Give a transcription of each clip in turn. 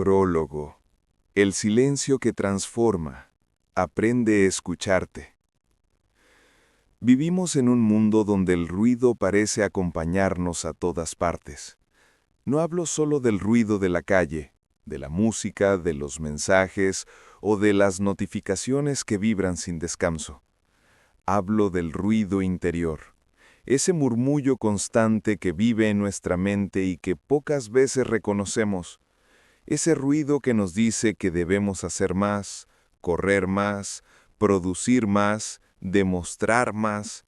Prólogo. El silencio que transforma. Aprende a escucharte. Vivimos en un mundo donde el ruido parece acompañarnos a todas partes. No hablo solo del ruido de la calle, de la música, de los mensajes o de las notificaciones que vibran sin descanso. Hablo del ruido interior, ese murmullo constante que vive en nuestra mente y que pocas veces reconocemos. Ese ruido que nos dice que debemos hacer más, correr más, producir más, demostrar más.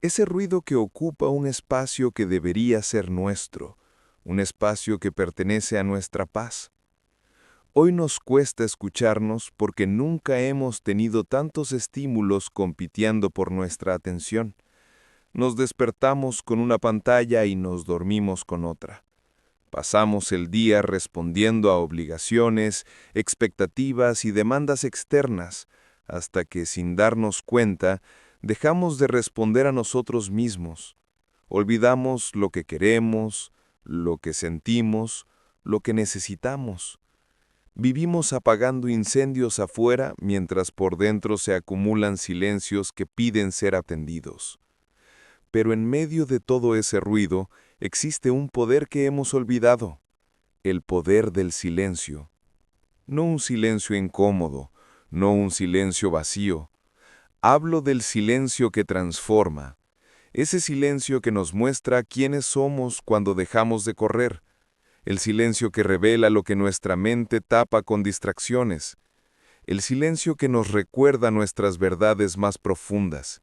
Ese ruido que ocupa un espacio que debería ser nuestro, un espacio que pertenece a nuestra paz. Hoy nos cuesta escucharnos porque nunca hemos tenido tantos estímulos compitiendo por nuestra atención. Nos despertamos con una pantalla y nos dormimos con otra. Pasamos el día respondiendo a obligaciones, expectativas y demandas externas, hasta que, sin darnos cuenta, dejamos de responder a nosotros mismos. Olvidamos lo que queremos, lo que sentimos, lo que necesitamos. Vivimos apagando incendios afuera mientras por dentro se acumulan silencios que piden ser atendidos. Pero en medio de todo ese ruido existe un poder que hemos olvidado, el poder del silencio. No un silencio incómodo, no un silencio vacío. Hablo del silencio que transforma, ese silencio que nos muestra quiénes somos cuando dejamos de correr, el silencio que revela lo que nuestra mente tapa con distracciones, el silencio que nos recuerda nuestras verdades más profundas.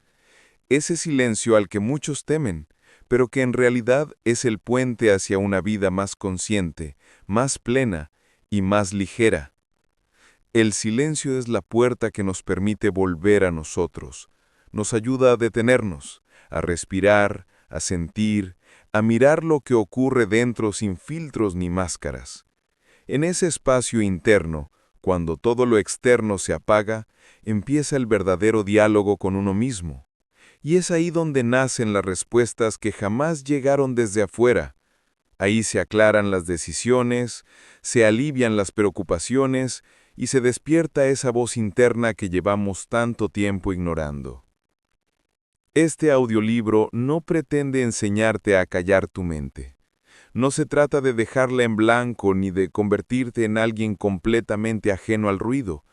Ese silencio al que muchos temen, pero que en realidad es el puente hacia una vida más consciente, más plena y más ligera. El silencio es la puerta que nos permite volver a nosotros. Nos ayuda a detenernos, a respirar, a sentir, a mirar lo que ocurre dentro sin filtros ni máscaras. En ese espacio interno, cuando todo lo externo se apaga, empieza el verdadero diálogo con uno mismo. Y es ahí donde nacen las respuestas que jamás llegaron desde afuera. Ahí se aclaran las decisiones, se alivian las preocupaciones y se despierta esa voz interna que llevamos tanto tiempo ignorando. Este audiolibro no pretende enseñarte a callar tu mente. No se trata de dejarla en blanco ni de convertirte en alguien completamente ajeno al ruido.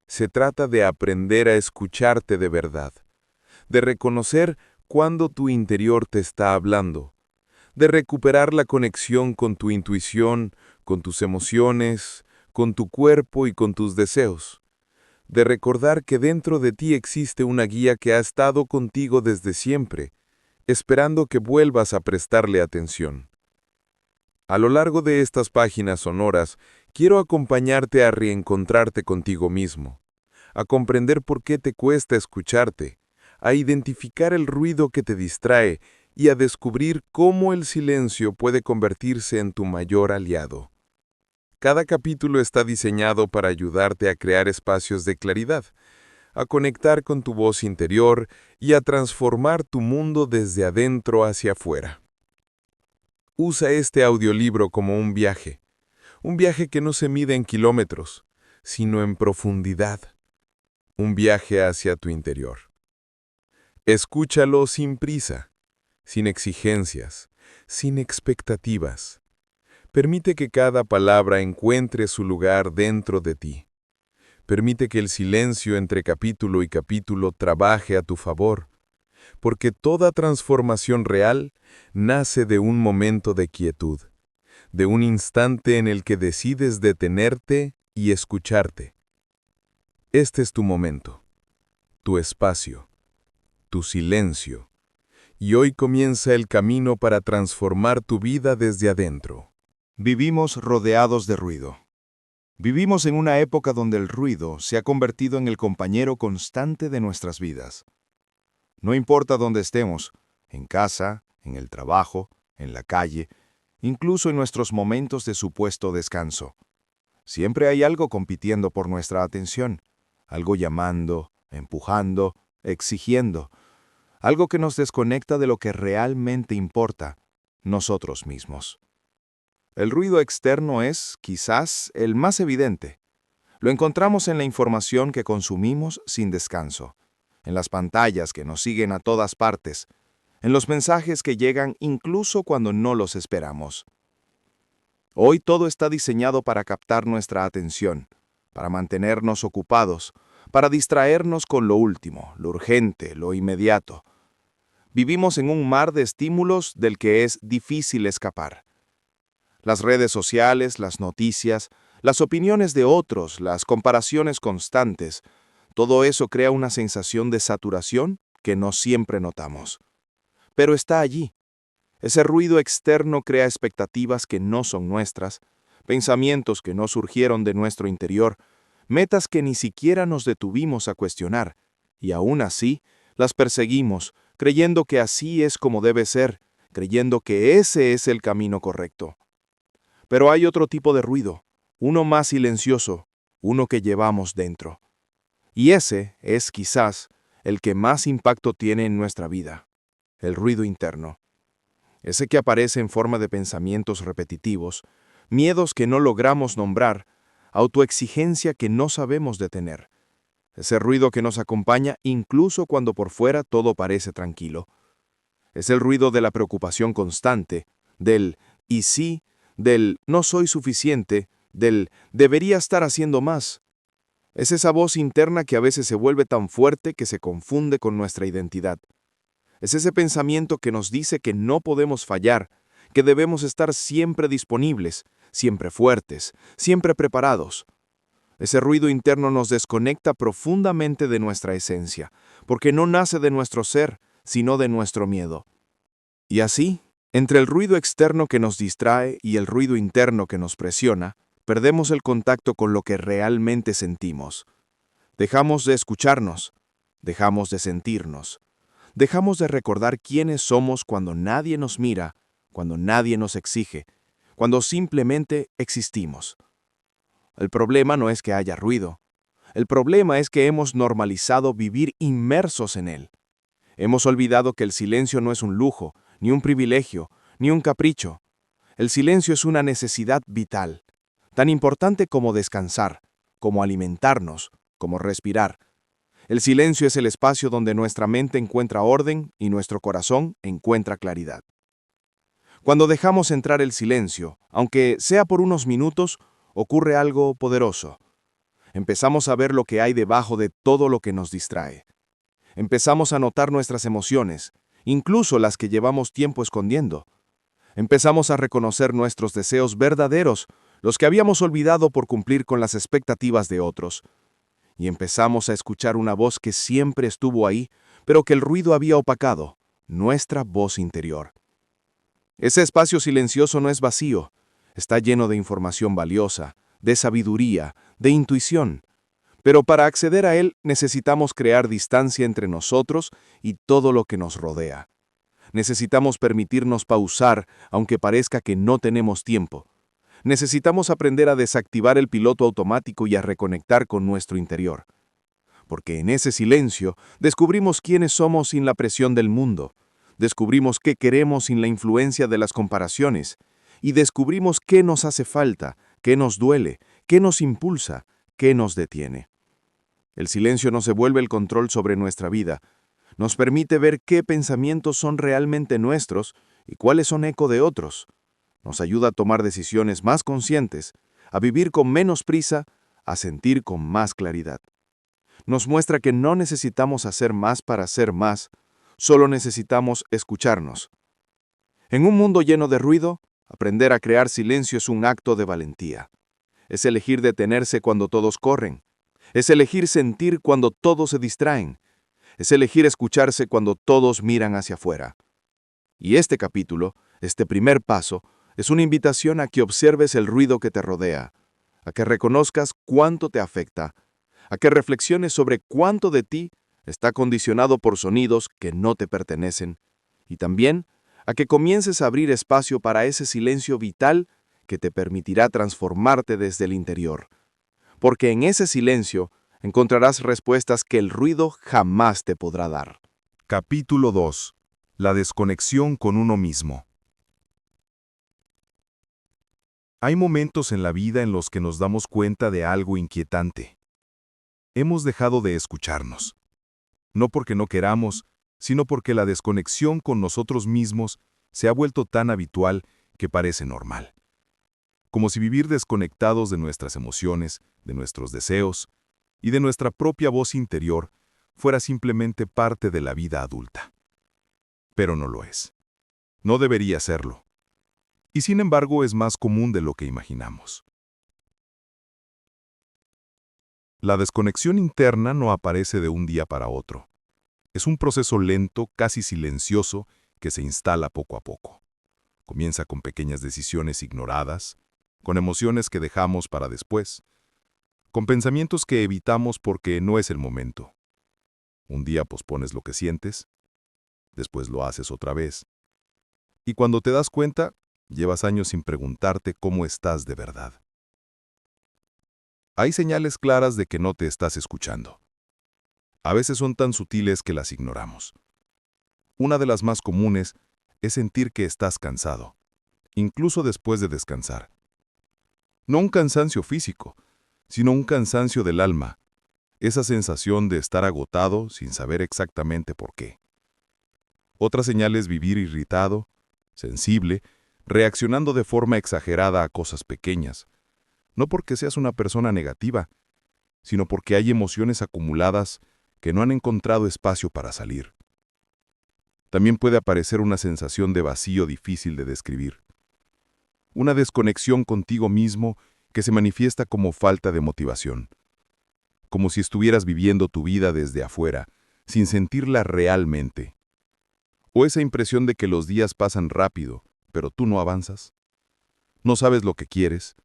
Se trata de aprender a escucharte de verdad, de reconocer cuando tu interior te está hablando, de recuperar la conexión con tu intuición, con tus emociones, con tu cuerpo y con tus deseos, de recordar que dentro de ti existe una guía que ha estado contigo desde siempre, esperando que vuelvas a prestarle atención. A lo largo de estas páginas sonoras, quiero acompañarte a reencontrarte contigo mismo, a comprender por qué te cuesta escucharte, a identificar el ruido que te distrae y a descubrir cómo el silencio puede convertirse en tu mayor aliado. Cada capítulo está diseñado para ayudarte a crear espacios de claridad, a conectar con tu voz interior y a transformar tu mundo desde adentro hacia afuera. Usa este audiolibro como un viaje que no se mide en kilómetros, sino en profundidad, un viaje hacia tu interior. Escúchalo sin prisa, sin exigencias, sin expectativas. Permite que cada palabra encuentre su lugar dentro de ti. Permite que el silencio entre capítulo y capítulo trabaje a tu favor, porque toda transformación real nace de un momento de quietud, de un instante en el que decides detenerte y escucharte. Este es tu momento, tu espacio, tu silencio, y hoy comienza el camino para transformar tu vida desde adentro. Vivimos rodeados de ruido. Vivimos en una época donde el ruido se ha convertido en el compañero constante de nuestras vidas. No importa dónde estemos, en casa, en el trabajo, en la calle, incluso en nuestros momentos de supuesto descanso. Siempre hay algo compitiendo por nuestra atención, algo llamando, empujando, exigiendo, algo que nos desconecta de lo que realmente importa, nosotros mismos. El ruido externo es, quizás, el más evidente. Lo encontramos en la información que consumimos sin descanso, en las pantallas que nos siguen a todas partes, en los mensajes que llegan incluso cuando no los esperamos. Hoy todo está diseñado para captar nuestra atención, para mantenernos ocupados, para distraernos con lo último, lo urgente, lo inmediato. Vivimos en un mar de estímulos del que es difícil escapar. Las redes sociales, las noticias, las opiniones de otros, las comparaciones constantes, todo eso crea una sensación de saturación que no siempre notamos. Pero está allí. Ese ruido externo crea expectativas que no son nuestras, pensamientos que no surgieron de nuestro interior, metas que ni siquiera nos detuvimos a cuestionar, y aún así las perseguimos, creyendo que así es como debe ser, creyendo que ese es el camino correcto. Pero hay otro tipo de ruido, uno más silencioso, uno que llevamos dentro. Y ese es, quizás, el que más impacto tiene en nuestra vida, el ruido interno. Ese que aparece en forma de pensamientos repetitivos, miedos que no logramos nombrar, autoexigencia que no sabemos detener. Ese ruido que nos acompaña incluso cuando por fuera todo parece tranquilo. Es el ruido de la preocupación constante, del «y sí», del «no soy suficiente», del «debería estar haciendo más». Es esa voz interna que a veces se vuelve tan fuerte que se confunde con nuestra identidad. Es ese pensamiento que nos dice que no podemos fallar, que debemos estar siempre disponibles, siempre fuertes, siempre preparados. Ese ruido interno nos desconecta profundamente de nuestra esencia, porque no nace de nuestro ser, sino de nuestro miedo. Y así, entre el ruido externo que nos distrae y el ruido interno que nos presiona, perdemos el contacto con lo que realmente sentimos. Dejamos de escucharnos, dejamos de sentirnos. Dejamos de recordar quiénes somos cuando nadie nos mira, cuando nadie nos exige, cuando simplemente existimos. El problema no es que haya ruido. El problema es que hemos normalizado vivir inmersos en él. Hemos olvidado que el silencio no es un lujo, ni un privilegio, ni un capricho. El silencio es una necesidad vital, tan importante como descansar, como alimentarnos, como respirar. El silencio es el espacio donde nuestra mente encuentra orden y nuestro corazón encuentra claridad. Cuando dejamos entrar el silencio, aunque sea por unos minutos, ocurre algo poderoso. Empezamos a ver lo que hay debajo de todo lo que nos distrae. Empezamos a notar nuestras emociones, incluso las que llevamos tiempo escondiendo. Empezamos a reconocer nuestros deseos verdaderos, los que habíamos olvidado por cumplir con las expectativas de otros. Y empezamos a escuchar una voz que siempre estuvo ahí, pero que el ruido había opacado, nuestra voz interior. Ese espacio silencioso no es vacío, está lleno de información valiosa, de sabiduría, de intuición. Pero para acceder a él necesitamos crear distancia entre nosotros y todo lo que nos rodea. Necesitamos permitirnos pausar, aunque parezca que no tenemos tiempo. Necesitamos aprender a desactivar el piloto automático y a reconectar con nuestro interior. Porque en ese silencio descubrimos quiénes somos sin la presión del mundo, descubrimos qué queremos sin la influencia de las comparaciones, y descubrimos qué nos hace falta, qué nos duele, qué nos impulsa, qué nos detiene. El silencio no se vuelve el control sobre nuestra vida, nos permite ver qué pensamientos son realmente nuestros y cuáles son eco de otros. Nos ayuda a tomar decisiones más conscientes, a vivir con menos prisa, a sentir con más claridad. Nos muestra que no necesitamos hacer más para hacer más, solo necesitamos escucharnos. En un mundo lleno de ruido, aprender a crear silencio es un acto de valentía. Es elegir detenerse cuando todos corren. Es elegir sentir cuando todos se distraen. Es elegir escucharse cuando todos miran hacia afuera. Y este capítulo, este primer paso, es una invitación a que observes el ruido que te rodea, a que reconozcas cuánto te afecta, a que reflexiones sobre cuánto de ti está condicionado por sonidos que no te pertenecen, y también a que comiences a abrir espacio para ese silencio vital que te permitirá transformarte desde el interior. Porque en ese silencio encontrarás respuestas que el ruido jamás te podrá dar. Capítulo 2. La desconexión con uno mismo. Hay momentos en la vida en los que nos damos cuenta de algo inquietante. Hemos dejado de escucharnos. No porque no queramos, sino porque la desconexión con nosotros mismos se ha vuelto tan habitual que parece normal. Como si vivir desconectados de nuestras emociones, de nuestros deseos y de nuestra propia voz interior fuera simplemente parte de la vida adulta. Pero no lo es. No debería serlo. Y sin embargo es más común de lo que imaginamos. La desconexión interna no aparece de un día para otro. Es un proceso lento, casi silencioso, que se instala poco a poco. Comienza con pequeñas decisiones ignoradas, con emociones que dejamos para después, con pensamientos que evitamos porque no es el momento. Un día pospones lo que sientes, después lo haces otra vez, y cuando te das cuenta, llevas años sin preguntarte cómo estás de verdad. Hay señales claras de que no te estás escuchando. A veces son tan sutiles que las ignoramos. Una de las más comunes es sentir que estás cansado, incluso después de descansar. No un cansancio físico, sino un cansancio del alma, esa sensación de estar agotado sin saber exactamente por qué. Otra señal es vivir irritado, sensible, reaccionando de forma exagerada a cosas pequeñas, no porque seas una persona negativa, sino porque hay emociones acumuladas que no han encontrado espacio para salir. También puede aparecer una sensación de vacío difícil de describir. Una desconexión contigo mismo que se manifiesta como falta de motivación. Como si estuvieras viviendo tu vida desde afuera, sin sentirla realmente. O esa impresión de que los días pasan rápido, pero tú no avanzas. No sabes lo que quieres,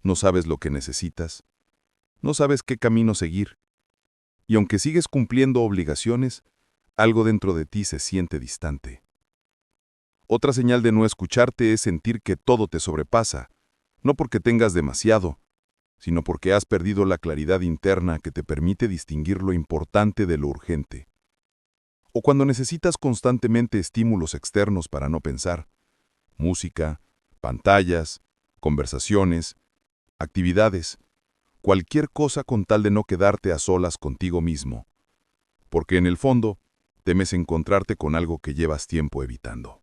no sabes lo que necesitas, no sabes qué camino seguir. Y aunque sigues cumpliendo obligaciones, algo dentro de ti se siente distante. Otra señal de no escucharte es sentir que todo te sobrepasa, no porque tengas demasiado, sino porque has perdido la claridad interna que te permite distinguir lo importante de lo urgente. O cuando necesitas constantemente estímulos externos para no pensar, música, pantallas, conversaciones, actividades, cualquier cosa con tal de no quedarte a solas contigo mismo, porque en el fondo temes encontrarte con algo que llevas tiempo evitando.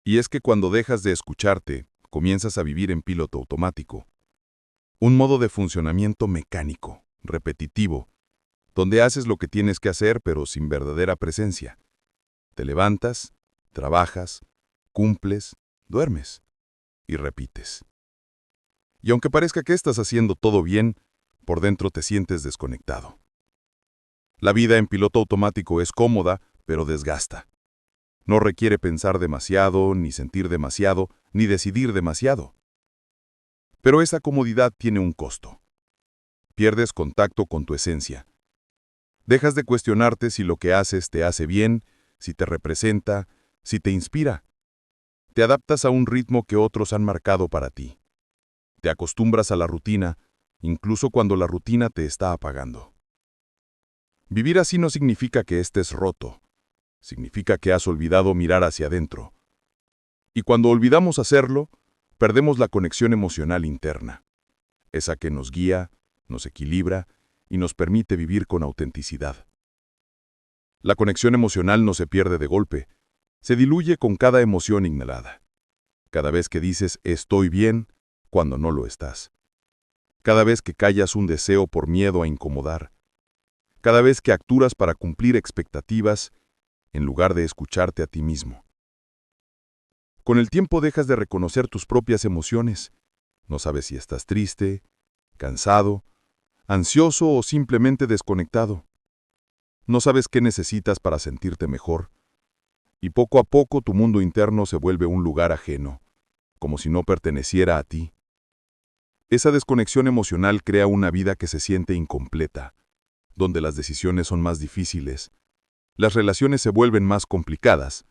Y es que cuando dejas de escucharte, comienzas a vivir en piloto automático. Un modo de funcionamiento mecánico, repetitivo, donde haces lo que tienes que hacer pero sin verdadera presencia. Te levantas, trabajas, cumples, duermes y repites. Y aunque parezca que estás haciendo todo bien, por dentro te sientes desconectado. La vida en piloto automático es cómoda, pero desgasta. No requiere pensar demasiado, ni sentir demasiado, ni decidir demasiado. Pero esa comodidad tiene un costo. Pierdes contacto con tu esencia. Dejas de cuestionarte si lo que haces te hace bien, si te representa, si te inspira. Te adaptas a un ritmo que otros han marcado para ti. Te acostumbras a la rutina, incluso cuando la rutina te está apagando. Vivir así no significa que estés roto. Significa que has olvidado mirar hacia adentro. Y cuando olvidamos hacerlo, perdemos la conexión emocional interna, esa que nos guía, nos equilibra y nos permite vivir con autenticidad. La conexión emocional no se pierde de golpe, se diluye con cada emoción inhalada. Cada vez que dices estoy bien, cuando no lo estás. Cada vez que callas un deseo por miedo a incomodar. Cada vez que actúas para cumplir expectativas, en lugar de escucharte a ti mismo. Con el tiempo dejas de reconocer tus propias emociones. No sabes si estás triste, cansado, ansioso o simplemente desconectado. No sabes qué necesitas para sentirte mejor. Y poco a poco tu mundo interno se vuelve un lugar ajeno, como si no perteneciera a ti. Esa desconexión emocional crea una vida que se siente incompleta, donde las decisiones son más difíciles, las relaciones se vuelven más complicadas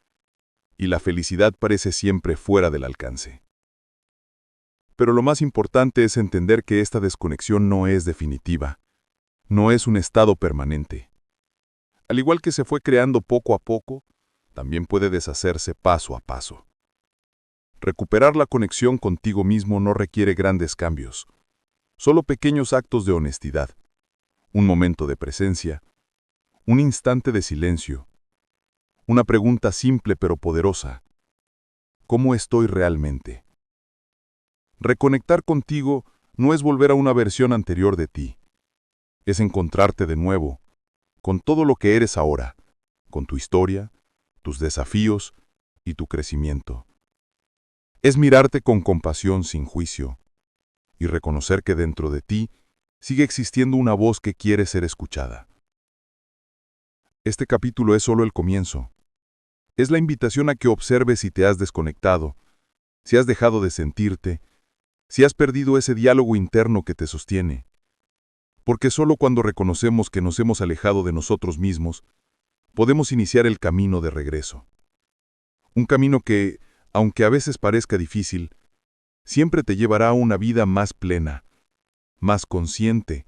y la felicidad parece siempre fuera del alcance. Pero lo más importante es entender que esta desconexión no es definitiva, no es un estado permanente. Al igual que se fue creando poco a poco, también puede deshacerse paso a paso. Recuperar la conexión contigo mismo no requiere grandes cambios, solo pequeños actos de honestidad, un momento de presencia, un instante de silencio, una pregunta simple pero poderosa. ¿Cómo estoy realmente? Reconectar contigo no es volver a una versión anterior de ti, es encontrarte de nuevo, con todo lo que eres ahora, con tu historia, tus desafíos y tu crecimiento. Es mirarte con compasión sin juicio y reconocer que dentro de ti sigue existiendo una voz que quiere ser escuchada. Este capítulo es solo el comienzo. Es la invitación a que observes si te has desconectado, si has dejado de sentirte, si has perdido ese diálogo interno que te sostiene. Porque solo cuando reconocemos que nos hemos alejado de nosotros mismos, podemos iniciar el camino de regreso. Un camino que, aunque a veces parezca difícil, siempre te llevará a una vida más plena, más consciente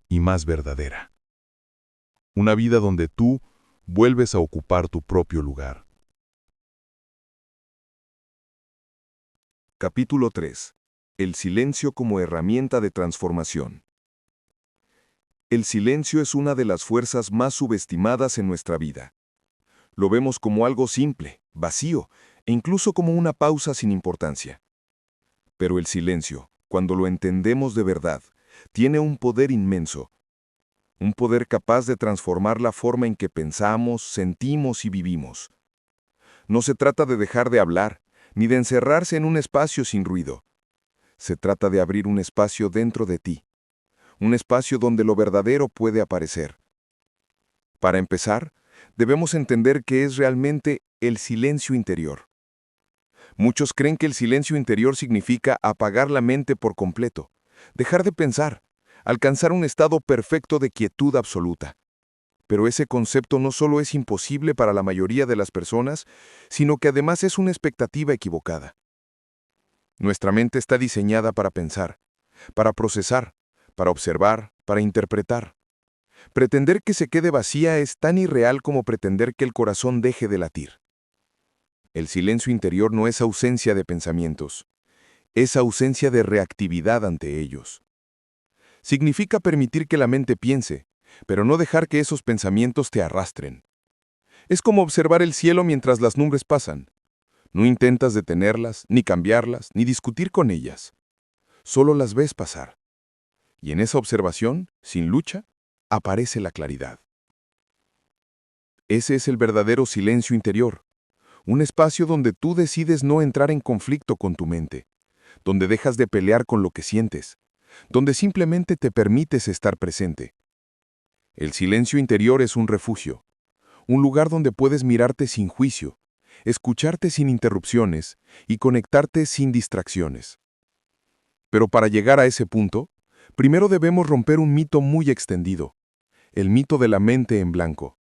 y más verdadera. Una vida donde tú vuelves a ocupar tu propio lugar. Capítulo 3. El silencio como herramienta de transformación. El silencio es una de las fuerzas más subestimadas en nuestra vida. Lo vemos como algo simple, vacío, e incluso como una pausa sin importancia. Pero el silencio, cuando lo entendemos de verdad, tiene un poder inmenso. Un poder capaz de transformar la forma en que pensamos, sentimos y vivimos. No se trata de dejar de hablar, ni de encerrarse en un espacio sin ruido. Se trata de abrir un espacio dentro de ti. Un espacio donde lo verdadero puede aparecer. Para empezar, debemos entender qué es realmente el silencio interior. Muchos creen que el silencio interior significa apagar la mente por completo, dejar de pensar, alcanzar un estado perfecto de quietud absoluta. Pero ese concepto no solo es imposible para la mayoría de las personas, sino que además es una expectativa equivocada. Nuestra mente está diseñada para pensar, para procesar, para observar, para interpretar. Pretender que se quede vacía es tan irreal como pretender que el corazón deje de latir. El silencio interior no es ausencia de pensamientos, es ausencia de reactividad ante ellos. Significa permitir que la mente piense, pero no dejar que esos pensamientos te arrastren. Es como observar el cielo mientras las nubes pasan. No intentas detenerlas, ni cambiarlas, ni discutir con ellas. Solo las ves pasar. Y en esa observación, sin lucha, aparece la claridad. Ese es el verdadero silencio interior. Un espacio donde tú decides no entrar en conflicto con tu mente, donde dejas de pelear con lo que sientes, donde simplemente te permites estar presente. El silencio interior es un refugio, un lugar donde puedes mirarte sin juicio, escucharte sin interrupciones y conectarte sin distracciones. Pero para llegar a ese punto, primero debemos romper un mito muy extendido, el mito de la mente en blanco.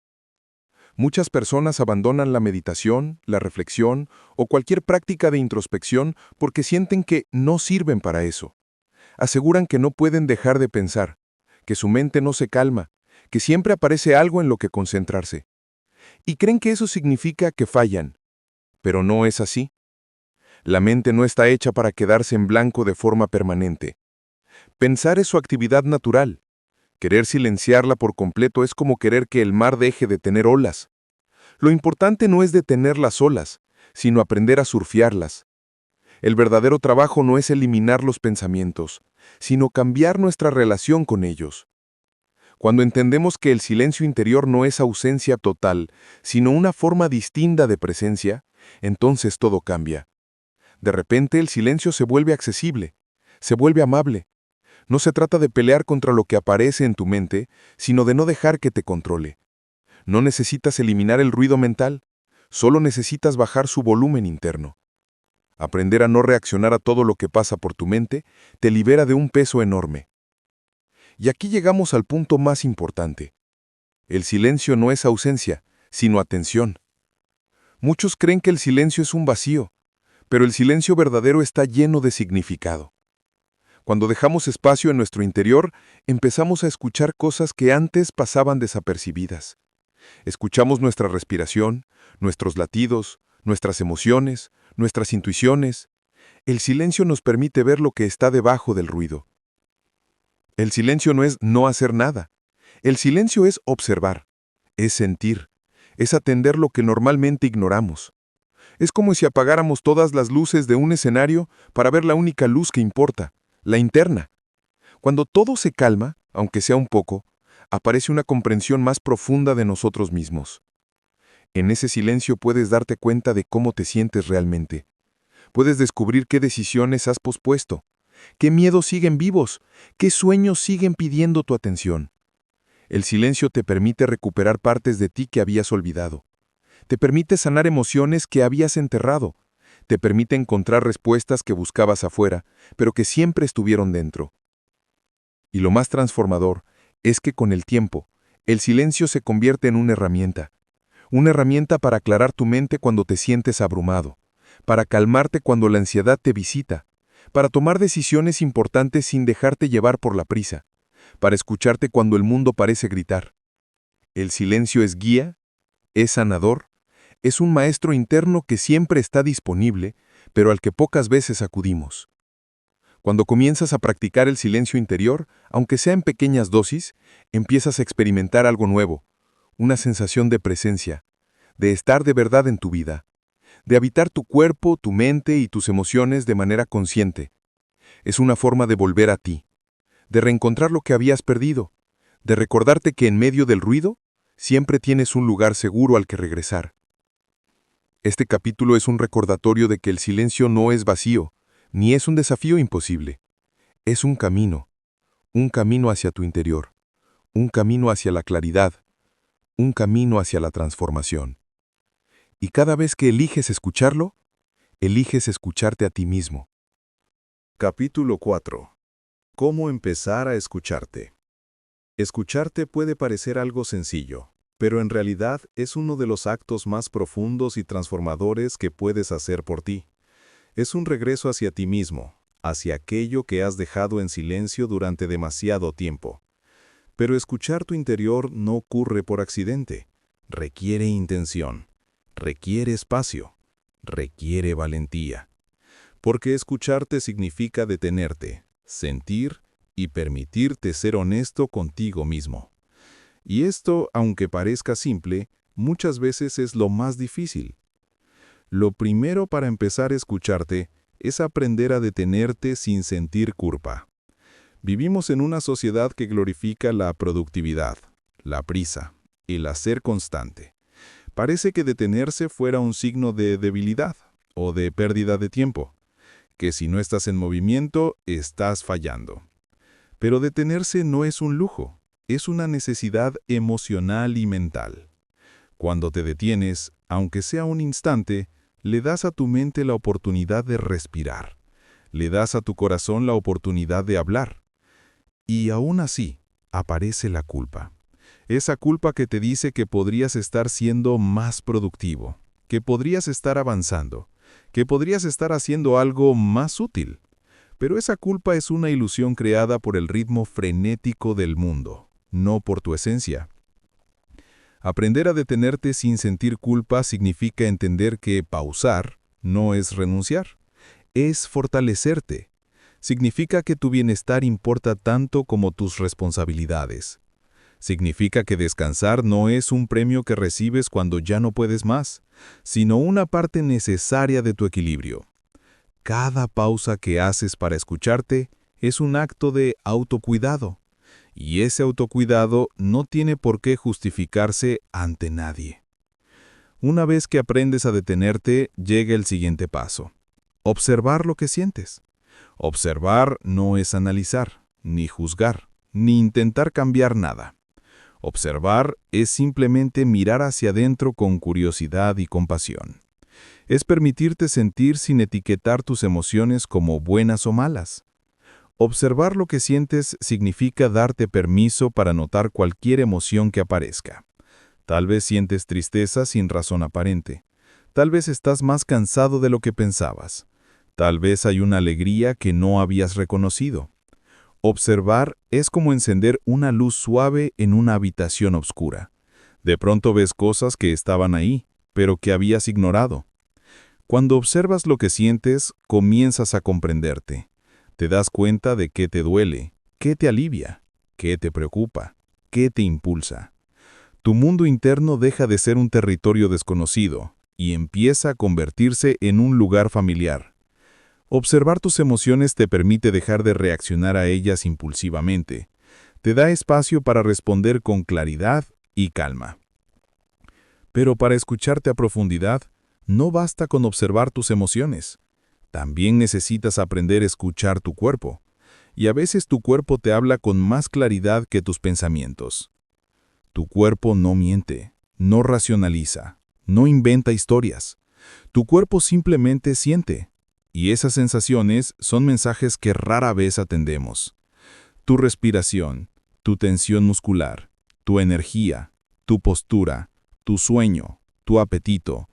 Muchas personas abandonan la meditación, la reflexión o cualquier práctica de introspección porque sienten que no sirven para eso. Aseguran que no pueden dejar de pensar, que su mente no se calma, que siempre aparece algo en lo que concentrarse. Y creen que eso significa que fallan. Pero no es así. La mente no está hecha para quedarse en blanco de forma permanente. Pensar es su actividad natural. Querer silenciarla por completo es como querer que el mar deje de tener olas. Lo importante no es detener las olas, sino aprender a surfearlas. El verdadero trabajo no es eliminar los pensamientos, sino cambiar nuestra relación con ellos. Cuando entendemos que el silencio interior no es ausencia total, sino una forma distinta de presencia, entonces todo cambia. De repente el silencio se vuelve accesible, se vuelve amable. No se trata de pelear contra lo que aparece en tu mente, sino de no dejar que te controle. No necesitas eliminar el ruido mental, solo necesitas bajar su volumen interno. Aprender a no reaccionar a todo lo que pasa por tu mente te libera de un peso enorme. Y aquí llegamos al punto más importante. El silencio no es ausencia, sino atención. Muchos creen que el silencio es un vacío, pero el silencio verdadero está lleno de significado. Cuando dejamos espacio en nuestro interior, empezamos a escuchar cosas que antes pasaban desapercibidas. Escuchamos nuestra respiración, nuestros latidos, nuestras emociones, nuestras intuiciones. El silencio nos permite ver lo que está debajo del ruido. El silencio no es no hacer nada. El silencio es observar, es sentir, es atender lo que normalmente ignoramos. Es como si apagáramos todas las luces de un escenario para ver la única luz que importa, la interna. Cuando todo se calma, aunque sea un poco, aparece una comprensión más profunda de nosotros mismos. En ese silencio puedes darte cuenta de cómo te sientes realmente. Puedes descubrir qué decisiones has pospuesto, qué miedos siguen vivos, qué sueños siguen pidiendo tu atención. El silencio te permite recuperar partes de ti que habías olvidado. Te permite sanar emociones que habías enterrado. Te permite encontrar respuestas que buscabas afuera, pero que siempre estuvieron dentro. Y lo más transformador es que con el tiempo, el silencio se convierte en una herramienta para aclarar tu mente cuando te sientes abrumado, para calmarte cuando la ansiedad te visita, para tomar decisiones importantes sin dejarte llevar por la prisa, para escucharte cuando el mundo parece gritar. El silencio es guía, es sanador, es un maestro interno que siempre está disponible, pero al que pocas veces acudimos. Cuando comienzas a practicar el silencio interior, aunque sea en pequeñas dosis, empiezas a experimentar algo nuevo, una sensación de presencia, de estar de verdad en tu vida, de habitar tu cuerpo, tu mente y tus emociones de manera consciente. Es una forma de volver a ti, de reencontrar lo que habías perdido, de recordarte que en medio del ruido siempre tienes un lugar seguro al que regresar. Este capítulo es un recordatorio de que el silencio no es vacío, ni es un desafío imposible. Es un camino hacia tu interior, un camino hacia la claridad, un camino hacia la transformación. Y cada vez que eliges escucharlo, eliges escucharte a ti mismo. Capítulo 4. ¿Cómo empezar a escucharte? Escucharte puede parecer algo sencillo, pero en realidad es uno de los actos más profundos y transformadores que puedes hacer por ti. Es un regreso hacia ti mismo, hacia aquello que has dejado en silencio durante demasiado tiempo. Pero escuchar tu interior no ocurre por accidente. Requiere intención, requiere espacio, requiere valentía. Porque escucharte significa detenerte, sentir y permitirte ser honesto contigo mismo. Y esto, aunque parezca simple, muchas veces es lo más difícil. Lo primero para empezar a escucharte es aprender a detenerte sin sentir culpa. Vivimos en una sociedad que glorifica la productividad, la prisa, el hacer constante. Parece que detenerse fuera un signo de debilidad o de pérdida de tiempo, que si no estás en movimiento, estás fallando. Pero detenerse no es un lujo, es una necesidad emocional y mental. Cuando te detienes, aunque sea un instante, le das a tu mente la oportunidad de respirar. Le das a tu corazón la oportunidad de hablar. Y aún así, aparece la culpa. Esa culpa que te dice que podrías estar siendo más productivo, que podrías estar avanzando, que podrías estar haciendo algo más útil. Pero esa culpa es una ilusión creada por el ritmo frenético del mundo, no por tu esencia. Aprender a detenerte sin sentir culpa significa entender que pausar no es renunciar, es fortalecerte. Significa que tu bienestar importa tanto como tus responsabilidades. Significa que descansar no es un premio que recibes cuando ya no puedes más, sino una parte necesaria de tu equilibrio. Cada pausa que haces para escucharte es un acto de autocuidado. Y ese autocuidado no tiene por qué justificarse ante nadie. Una vez que aprendes a detenerte, llega el siguiente paso. Observar lo que sientes. Observar no es analizar, ni juzgar, ni intentar cambiar nada. Observar es simplemente mirar hacia adentro con curiosidad y compasión. Es permitirte sentir sin etiquetar tus emociones como buenas o malas. Observar lo que sientes significa darte permiso para notar cualquier emoción que aparezca. Tal vez sientes tristeza sin razón aparente. Tal vez estás más cansado de lo que pensabas. Tal vez hay una alegría que no habías reconocido. Observar es como encender una luz suave en una habitación oscura. De pronto ves cosas que estaban ahí, pero que habías ignorado. Cuando observas lo que sientes, comienzas a comprenderte. Te das cuenta de qué te duele, qué te alivia, qué te preocupa, qué te impulsa. Tu mundo interno deja de ser un territorio desconocido y empieza a convertirse en un lugar familiar. Observar tus emociones te permite dejar de reaccionar a ellas impulsivamente. Te da espacio para responder con claridad y calma. Pero para escucharte a profundidad, no basta con observar tus emociones. También necesitas aprender a escuchar tu cuerpo. Y a veces tu cuerpo te habla con más claridad que tus pensamientos. Tu cuerpo no miente, no racionaliza, no inventa historias. Tu cuerpo simplemente siente. Y esas sensaciones son mensajes que rara vez atendemos. Tu respiración, tu tensión muscular, tu energía, tu postura, tu sueño, tu apetito,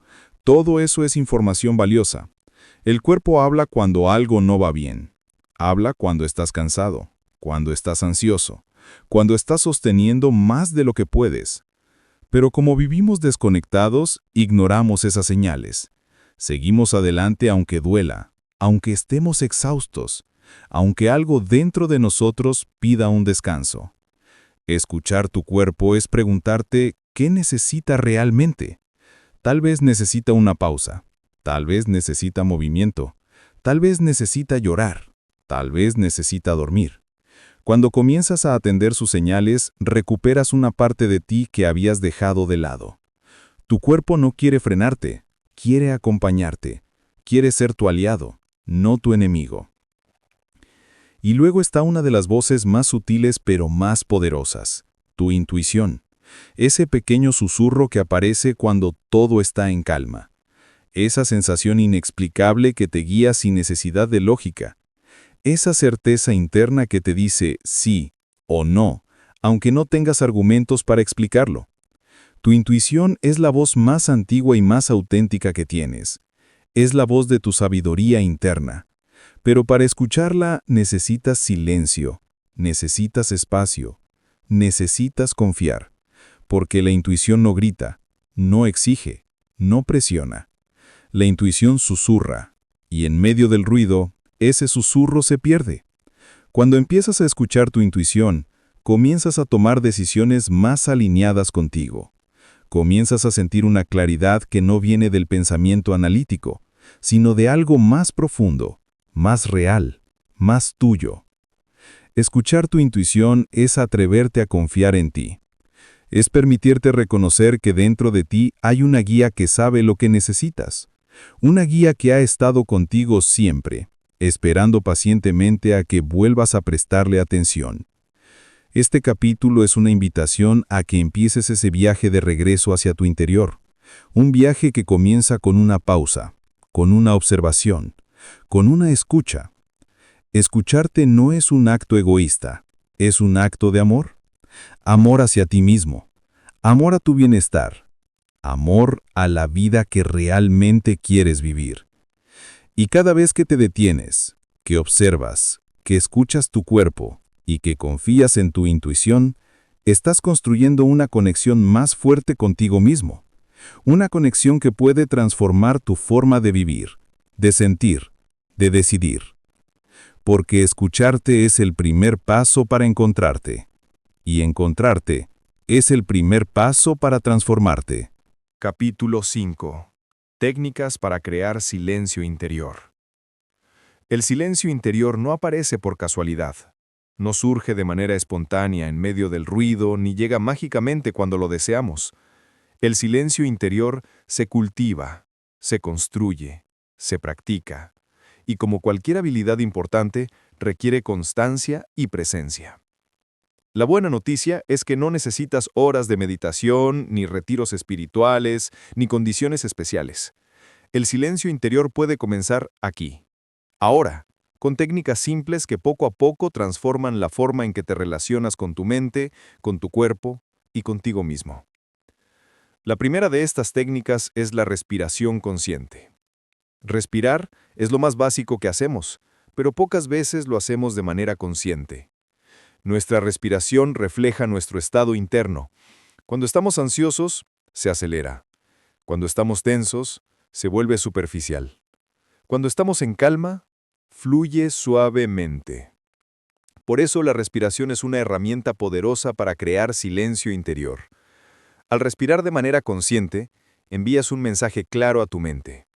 todo eso es información valiosa. El cuerpo habla cuando algo no va bien. Habla cuando estás cansado, cuando estás ansioso, cuando estás sosteniendo más de lo que puedes. Pero como vivimos desconectados, ignoramos esas señales. Seguimos adelante aunque duela, aunque estemos exhaustos, aunque algo dentro de nosotros pida un descanso. Escuchar tu cuerpo es preguntarte qué necesita realmente. Tal vez necesita una pausa, tal vez necesita movimiento, tal vez necesita llorar, tal vez necesita dormir. Cuando comienzas a atender sus señales, recuperas una parte de ti que habías dejado de lado. Tu cuerpo no quiere frenarte, quiere acompañarte, quiere ser tu aliado, no tu enemigo. Y luego está una de las voces más sutiles pero más poderosas, tu intuición. Ese pequeño susurro que aparece cuando todo está en calma. Esa sensación inexplicable que te guía sin necesidad de lógica. Esa certeza interna que te dice sí o no, aunque no tengas argumentos para explicarlo. Tu intuición es la voz más antigua y más auténtica que tienes. Es la voz de tu sabiduría interna. Pero para escucharla necesitas silencio, necesitas espacio, necesitas confiar. Porque la intuición no grita, no exige, no presiona. La intuición susurra, y en medio del ruido, ese susurro se pierde. Cuando empiezas a escuchar tu intuición, comienzas a tomar decisiones más alineadas contigo. Comienzas a sentir una claridad que no viene del pensamiento analítico, sino de algo más profundo, más real, más tuyo. Escuchar tu intuición es atreverte a confiar en ti. Es permitirte reconocer que dentro de ti hay una guía que sabe lo que necesitas. Una guía que ha estado contigo siempre, esperando pacientemente a que vuelvas a prestarle atención. Este capítulo es una invitación a que empieces ese viaje de regreso hacia tu interior. Un viaje que comienza con una pausa, con una observación, con una escucha. Escucharte no es un acto egoísta, es un acto de amor. Amor hacia ti mismo, amor a tu bienestar, amor a la vida que realmente quieres vivir. Y cada vez que te detienes, que observas, que escuchas tu cuerpo y que confías en tu intuición, estás construyendo una conexión más fuerte contigo mismo. Una conexión que puede transformar tu forma de vivir, de sentir, de decidir. Porque escucharte es el primer paso para encontrarte. Y encontrarte es el primer paso para transformarte. Capítulo 5. Técnicas para crear silencio interior. El silencio interior no aparece por casualidad. No surge de manera espontánea en medio del ruido ni llega mágicamente cuando lo deseamos. El silencio interior se cultiva, se construye, se practica. Y como cualquier habilidad importante, requiere constancia y presencia. La buena noticia es que no necesitas horas de meditación, ni retiros espirituales, ni condiciones especiales. El silencio interior puede comenzar aquí, ahora, con técnicas simples que poco a poco transforman la forma en que te relacionas con tu mente, con tu cuerpo y contigo mismo. La primera de estas técnicas es la respiración consciente. Respirar es lo más básico que hacemos, pero pocas veces lo hacemos de manera consciente. Nuestra respiración refleja nuestro estado interno. Cuando estamos ansiosos, se acelera. Cuando estamos tensos, se vuelve superficial. Cuando estamos en calma, fluye suavemente. Por eso la respiración es una herramienta poderosa para crear silencio interior. Al respirar de manera consciente, envías un mensaje claro a tu mente.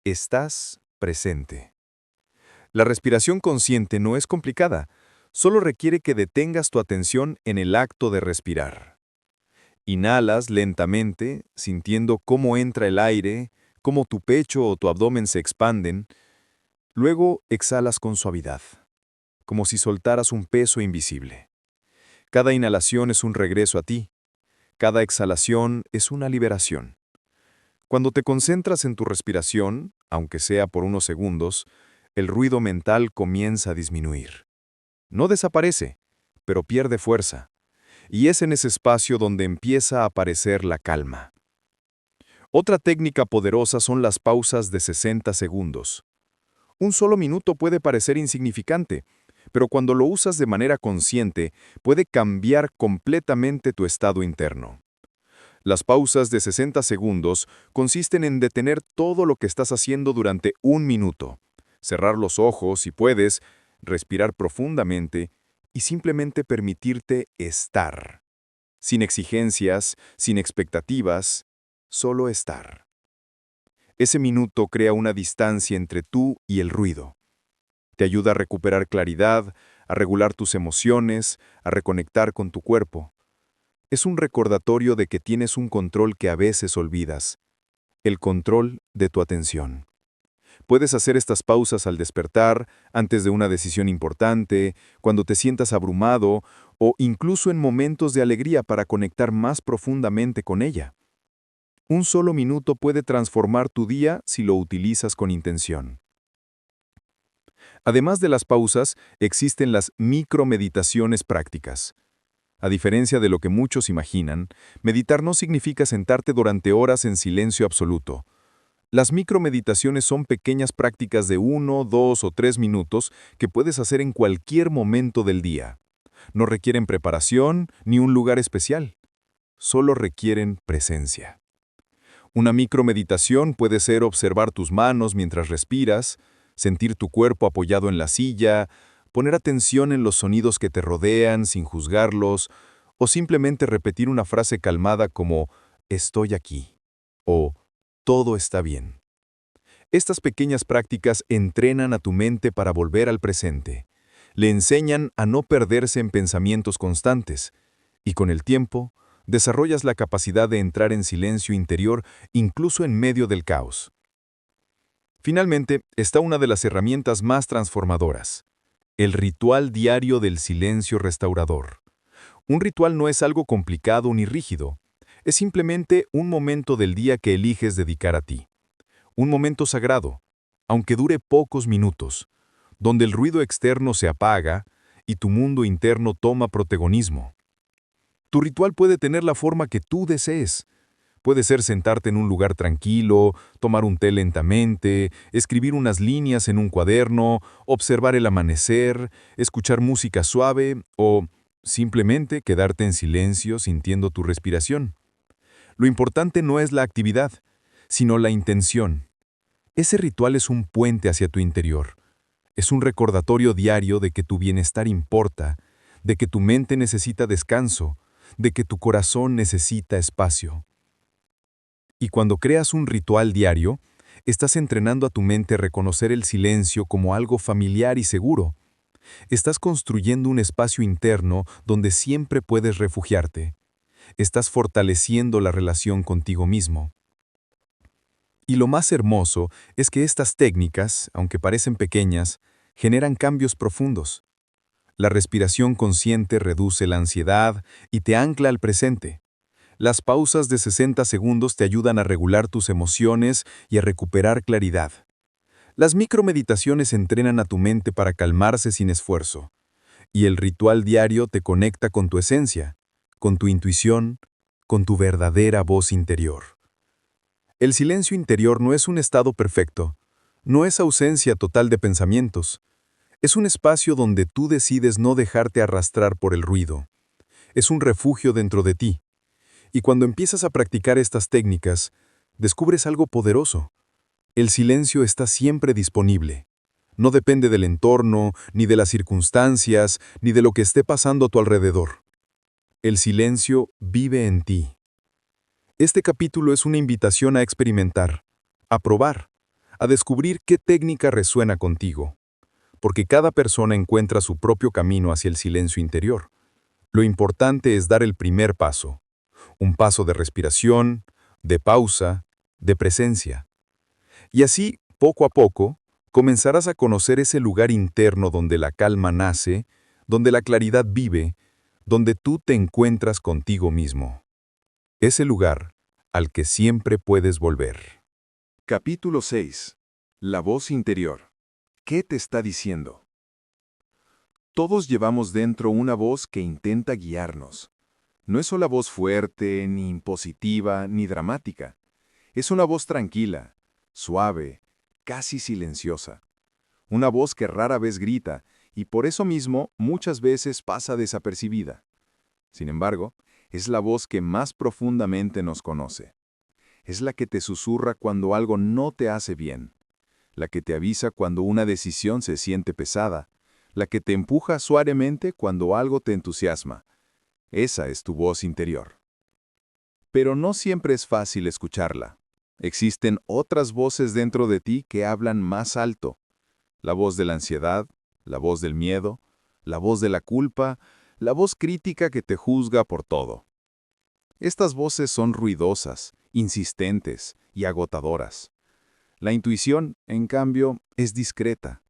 Estás presente. La respiración consciente no es complicada, solo requiere que detengas tu atención en el acto de respirar. Inhalas lentamente, sintiendo cómo entra el aire, cómo tu pecho o tu abdomen se expanden. Luego exhalas con suavidad, como si soltaras un peso invisible. Cada inhalación es un regreso a ti. Cada exhalación es una liberación. Cuando te concentras en tu respiración, aunque sea por unos segundos, el ruido mental comienza a disminuir. No desaparece, pero pierde fuerza. Y es en ese espacio donde empieza a aparecer la calma. Otra técnica poderosa son las pausas de 60 segundos. Un solo minuto puede parecer insignificante, pero cuando lo usas de manera consciente, puede cambiar completamente tu estado interno. Las pausas de 60 segundos consisten en detener todo lo que estás haciendo durante un minuto, cerrar los ojos si puedes, respirar profundamente y simplemente permitirte estar. Sin exigencias, sin expectativas, solo estar. Ese minuto crea una distancia entre tú y el ruido. Te ayuda a recuperar claridad, a regular tus emociones, a reconectar con tu cuerpo. Es un recordatorio de que tienes un control que a veces olvidas, el control de tu atención. Puedes hacer estas pausas al despertar, antes de una decisión importante, cuando te sientas abrumado o incluso en momentos de alegría para conectar más profundamente con ella. Un solo minuto puede transformar tu día si lo utilizas con intención. Además de las pausas, existen las micromeditaciones prácticas. A diferencia de lo que muchos imaginan, meditar no significa sentarte durante horas en silencio absoluto. Las micromeditaciones son pequeñas prácticas de 1, 2 o 3 minutos que puedes hacer en cualquier momento del día. No requieren preparación ni un lugar especial. Solo requieren presencia. Una micromeditación puede ser observar tus manos mientras respiras, sentir tu cuerpo apoyado en la silla, poner atención en los sonidos que te rodean sin juzgarlos, o simplemente repetir una frase calmada como «estoy aquí» o «todo está bien». Estas pequeñas prácticas entrenan a tu mente para volver al presente. Le enseñan a no perderse en pensamientos constantes, y con el tiempo, desarrollas la capacidad de entrar en silencio interior incluso en medio del caos. Finalmente, está una de las herramientas más transformadoras: el ritual diario del silencio restaurador. Un ritual no es algo complicado ni rígido, es simplemente un momento del día que eliges dedicar a ti. Un momento sagrado, aunque dure pocos minutos, donde el ruido externo se apaga y tu mundo interno toma protagonismo. Tu ritual puede tener la forma que tú desees. Puede ser sentarte en un lugar tranquilo, tomar un té lentamente, escribir unas líneas en un cuaderno, observar el amanecer, escuchar música suave o simplemente quedarte en silencio sintiendo tu respiración. Lo importante no es la actividad, sino la intención. Ese ritual es un puente hacia tu interior. Es un recordatorio diario de que tu bienestar importa, de que tu mente necesita descanso, de que tu corazón necesita espacio. Y cuando creas un ritual diario, estás entrenando a tu mente a reconocer el silencio como algo familiar y seguro. Estás construyendo un espacio interno donde siempre puedes refugiarte. Estás fortaleciendo la relación contigo mismo. Y lo más hermoso es que estas técnicas, aunque parecen pequeñas, generan cambios profundos. La respiración consciente reduce la ansiedad y te ancla al presente. Las pausas de 60 segundos te ayudan a regular tus emociones y a recuperar claridad. Las micromeditaciones entrenan a tu mente para calmarse sin esfuerzo. Y el ritual diario te conecta con tu esencia, con tu intuición, con tu verdadera voz interior. El silencio interior no es un estado perfecto, no es ausencia total de pensamientos. Es un espacio donde tú decides no dejarte arrastrar por el ruido. Es un refugio dentro de ti. Y cuando empiezas a practicar estas técnicas, descubres algo poderoso. El silencio está siempre disponible. No depende del entorno, ni de las circunstancias, ni de lo que esté pasando a tu alrededor. El silencio vive en ti. Este capítulo es una invitación a experimentar, a probar, a descubrir qué técnica resuena contigo, porque cada persona encuentra su propio camino hacia el silencio interior. Lo importante es dar el primer paso, un paso de respiración, de pausa, de presencia. Y así, poco a poco, comenzarás a conocer ese lugar interno donde la calma nace, donde la claridad vive, donde tú te encuentras contigo mismo. Ese lugar al que siempre puedes volver. Capítulo 6. La voz interior. ¿Qué te está diciendo? Todos llevamos dentro una voz que intenta guiarnos. No es una voz fuerte, ni impositiva, ni dramática. Es una voz tranquila, suave, casi silenciosa. Una voz que rara vez grita y por eso mismo muchas veces pasa desapercibida. Sin embargo, es la voz que más profundamente nos conoce. Es la que te susurra cuando algo no te hace bien, la que te avisa cuando una decisión se siente pesada, la que te empuja suavemente cuando algo te entusiasma. Esa es tu voz interior. Pero no siempre es fácil escucharla. Existen otras voces dentro de ti que hablan más alto. La voz de la ansiedad, la voz del miedo, la voz de la culpa, la voz crítica que te juzga por todo. Estas voces son ruidosas, insistentes y agotadoras. La intuición, en cambio, es discreta.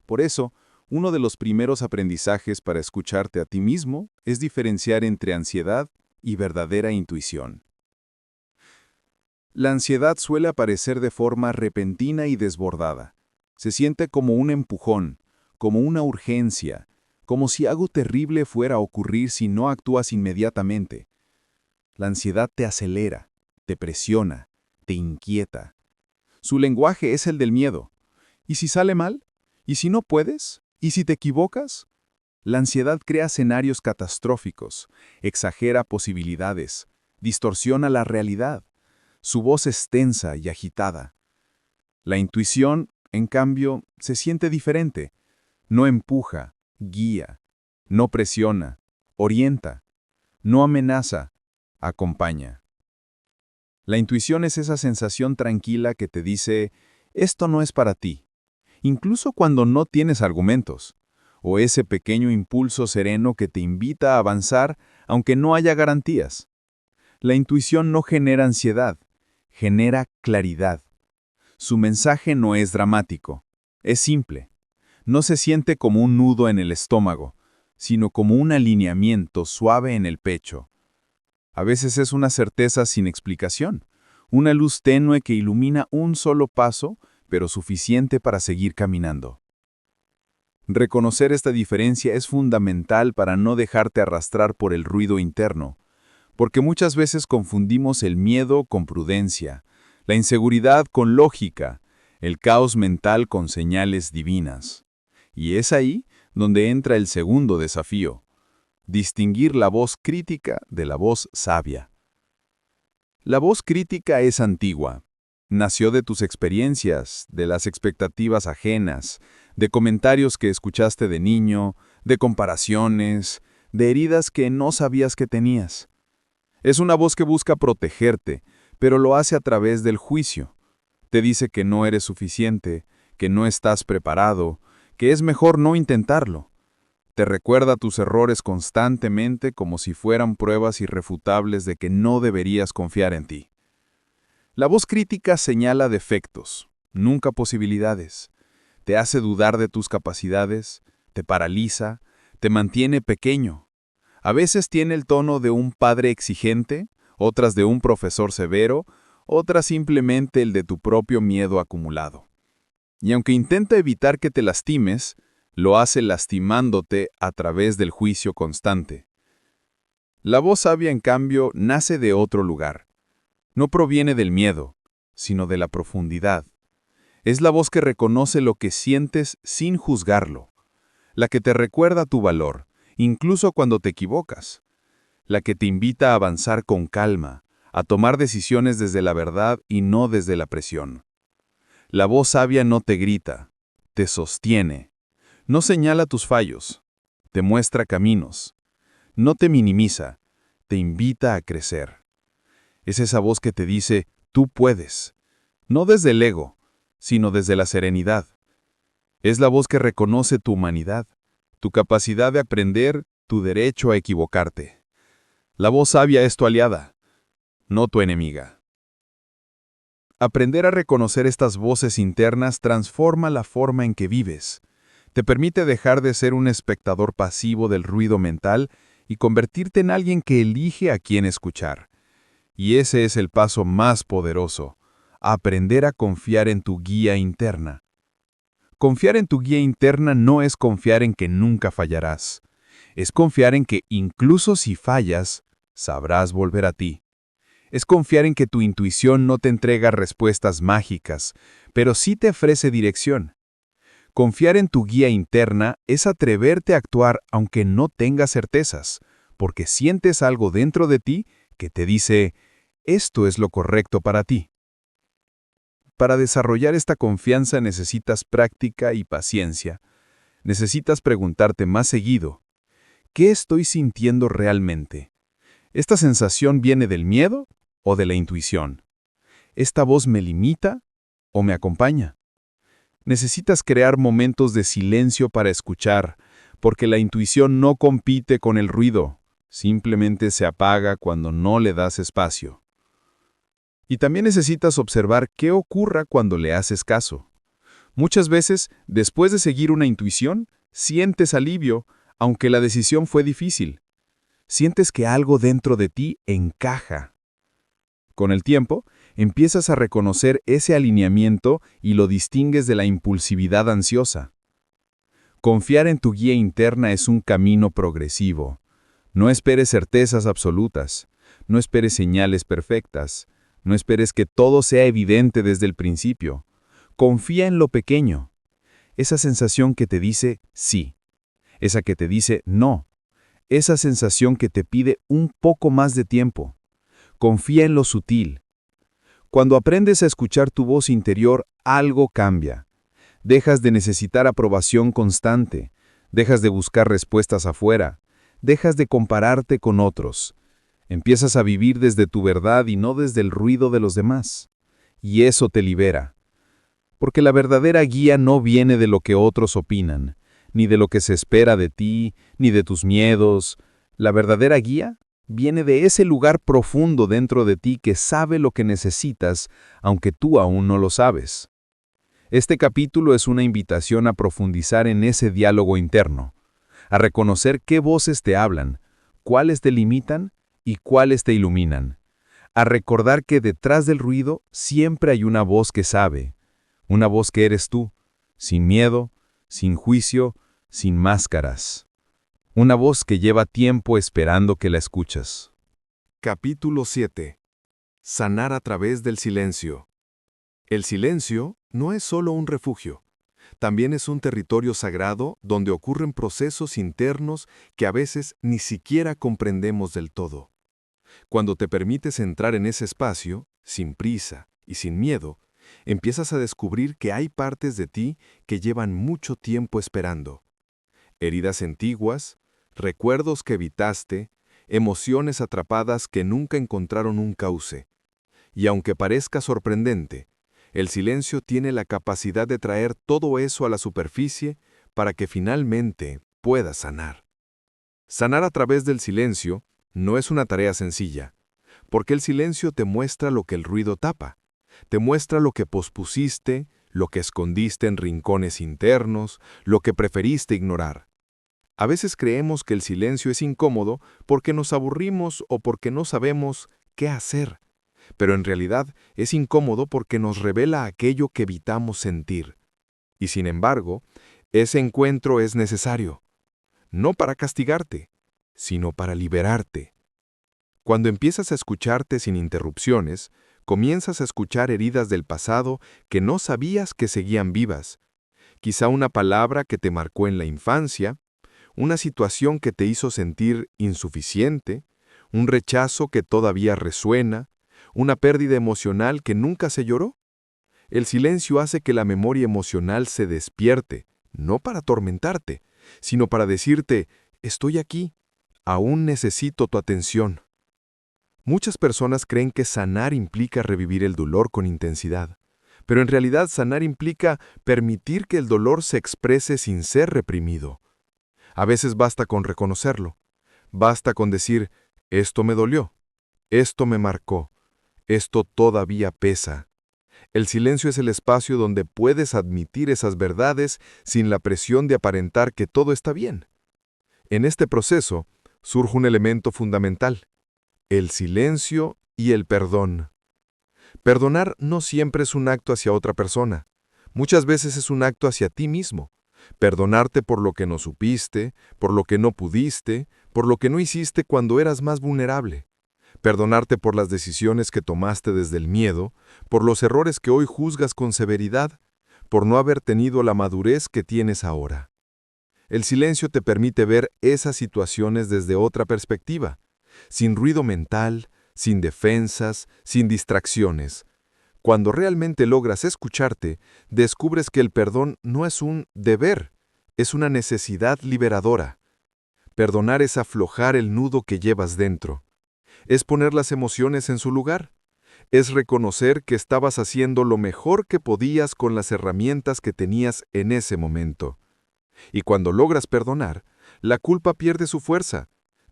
Por eso, uno de los primeros aprendizajes para escucharte a ti mismo es diferenciar entre ansiedad y verdadera intuición. La ansiedad suele aparecer de forma repentina y desbordada. Se siente como un empujón, como una urgencia, como si algo terrible fuera a ocurrir si no actúas inmediatamente. La ansiedad te acelera, te presiona, te inquieta. Su lenguaje es el del miedo. ¿Y si sale mal? ¿Y si no puedes? ¿Y si te equivocas? La ansiedad crea escenarios catastróficos, exagera posibilidades, distorsiona la realidad. Su voz es tensa y agitada. La intuición, en cambio, se siente diferente. No empuja, guía, no presiona, orienta, no amenaza, acompaña. La intuición es esa sensación tranquila que te dice, esto no es para ti, incluso cuando no tienes argumentos, o ese pequeño impulso sereno que te invita a avanzar aunque no haya garantías. La intuición no genera ansiedad, genera claridad. Su mensaje no es dramático, es simple. No se siente como un nudo en el estómago, sino como un alineamiento suave en el pecho. A veces es una certeza sin explicación, una luz tenue que ilumina un solo paso, pero suficiente para seguir caminando. Reconocer esta diferencia es fundamental para no dejarte arrastrar por el ruido interno, porque muchas veces confundimos el miedo con prudencia, la inseguridad con lógica, el caos mental con señales divinas. Y es ahí donde entra el segundo desafío: distinguir la voz crítica de la voz sabia. La voz crítica es antigua. Nació de tus experiencias, de las expectativas ajenas, de comentarios que escuchaste de niño, de comparaciones, de heridas que no sabías que tenías. Es una voz que busca protegerte, pero lo hace a través del juicio. Te dice que no eres suficiente, que no estás preparado, que es mejor no intentarlo. Te recuerda tus errores constantemente como si fueran pruebas irrefutables de que no deberías confiar en ti. La voz crítica señala defectos, nunca posibilidades. Te hace dudar de tus capacidades, te paraliza, te mantiene pequeño. A veces tiene el tono de un padre exigente, otras de un profesor severo, otras simplemente el de tu propio miedo acumulado. Y aunque intenta evitar que te lastimes, lo hace lastimándote a través del juicio constante. La voz sabia, en cambio, nace de otro lugar. No proviene del miedo, sino de la profundidad. Es la voz que reconoce lo que sientes sin juzgarlo, la que te recuerda tu valor, incluso cuando te equivocas, la que te invita a avanzar con calma, a tomar decisiones desde la verdad y no desde la presión. La voz sabia no te grita, te sostiene. No señala tus fallos, te muestra caminos. No te minimiza, te invita a crecer. Es esa voz que te dice, tú puedes. No desde el ego, sino desde la serenidad. Es la voz que reconoce tu humanidad, tu capacidad de aprender, tu derecho a equivocarte. La voz sabia es tu aliada, no tu enemiga. Aprender a reconocer estas voces internas transforma la forma en que vives. Te permite dejar de ser un espectador pasivo del ruido mental y convertirte en alguien que elige a quién escuchar. Y ese es el paso más poderoso, aprender a confiar en tu guía interna. Confiar en tu guía interna no es confiar en que nunca fallarás. Es confiar en que incluso si fallas, sabrás volver a ti. Es confiar en que tu intuición no te entrega respuestas mágicas, pero sí te ofrece dirección. Confiar en tu guía interna es atreverte a actuar aunque no tengas certezas, porque sientes algo dentro de ti que te dice, esto es lo correcto para ti. Para desarrollar esta confianza necesitas práctica y paciencia. Necesitas preguntarte más seguido, ¿qué estoy sintiendo realmente? ¿Esta sensación viene del miedo o de la intuición? ¿Esta voz me limita o me acompaña? Necesitas crear momentos de silencio para escuchar, porque la intuición no compite con el ruido, simplemente se apaga cuando no le das espacio. Y también necesitas observar qué ocurra cuando le haces caso. Muchas veces, después de seguir una intuición, sientes alivio, aunque la decisión fue difícil. Sientes que algo dentro de ti encaja. Con el tiempo, empiezas a reconocer ese alineamiento y lo distingues de la impulsividad ansiosa. Confiar en tu guía interna es un camino progresivo. No esperes certezas absolutas, no esperes señales perfectas, no esperes que todo sea evidente desde el principio. Confía en lo pequeño, esa sensación que te dice sí, esa que te dice no, esa sensación que te pide un poco más de tiempo. Confía en lo sutil. Cuando aprendes a escuchar tu voz interior, algo cambia. Dejas de necesitar aprobación constante, dejas de buscar respuestas afuera, dejas de compararte con otros. Empiezas a vivir desde tu verdad y no desde el ruido de los demás. Y eso te libera. Porque la verdadera guía no viene de lo que otros opinan, ni de lo que se espera de ti, ni de tus miedos. La verdadera guía viene de ese lugar profundo dentro de ti que sabe lo que necesitas, aunque tú aún no lo sabes. Este capítulo es una invitación a profundizar en ese diálogo interno, a reconocer qué voces te hablan, cuáles te limitan y cuáles te iluminan, a recordar que detrás del ruido siempre hay una voz que sabe, una voz que eres tú, sin miedo, sin juicio, sin máscaras. Una voz que lleva tiempo esperando que la escuchas. Capítulo 7. Sanar a través del silencio. El silencio no es solo un refugio, también es un territorio sagrado donde ocurren procesos internos que a veces ni siquiera comprendemos del todo. Cuando te permites entrar en ese espacio, sin prisa y sin miedo, empiezas a descubrir que hay partes de ti que llevan mucho tiempo esperando. Heridas antiguas, recuerdos que evitaste, emociones atrapadas que nunca encontraron un cauce. Y aunque parezca sorprendente, el silencio tiene la capacidad de traer todo eso a la superficie para que finalmente puedas sanar. Sanar a través del silencio no es una tarea sencilla, porque el silencio te muestra lo que el ruido tapa, te muestra lo que pospusiste, lo que escondiste en rincones internos, lo que preferiste ignorar. A veces creemos que el silencio es incómodo porque nos aburrimos o porque no sabemos qué hacer, pero en realidad es incómodo porque nos revela aquello que evitamos sentir. Y sin embargo, ese encuentro es necesario, no para castigarte, sino para liberarte. Cuando empiezas a escucharte sin interrupciones, comienzas a escuchar heridas del pasado que no sabías que seguían vivas. Quizá una palabra que te marcó en la infancia, una situación que te hizo sentir insuficiente, un rechazo que todavía resuena, una pérdida emocional que nunca se lloró. El silencio hace que la memoria emocional se despierte, no para atormentarte, sino para decirte, estoy aquí, aún necesito tu atención. Muchas personas creen que sanar implica revivir el dolor con intensidad, pero en realidad sanar implica permitir que el dolor se exprese sin ser reprimido. A veces basta con reconocerlo, basta con decir, esto me dolió, esto me marcó, esto todavía pesa. El silencio es el espacio donde puedes admitir esas verdades sin la presión de aparentar que todo está bien. En este proceso surge un elemento fundamental: el silencio y el perdón. Perdonar no siempre es un acto hacia otra persona. Muchas veces es un acto hacia ti mismo. Perdonarte por lo que no supiste, por lo que no pudiste, por lo que no hiciste cuando eras más vulnerable. Perdonarte por las decisiones que tomaste desde el miedo, por los errores que hoy juzgas con severidad, por no haber tenido la madurez que tienes ahora. El silencio te permite ver esas situaciones desde otra perspectiva, sin ruido mental, sin defensas, sin distracciones. Cuando realmente logras escucharte, descubres que el perdón no es un deber, es una necesidad liberadora. Perdonar es aflojar el nudo que llevas dentro. Es poner las emociones en su lugar. Es reconocer que estabas haciendo lo mejor que podías con las herramientas que tenías en ese momento. Y cuando logras perdonar, la culpa pierde su fuerza.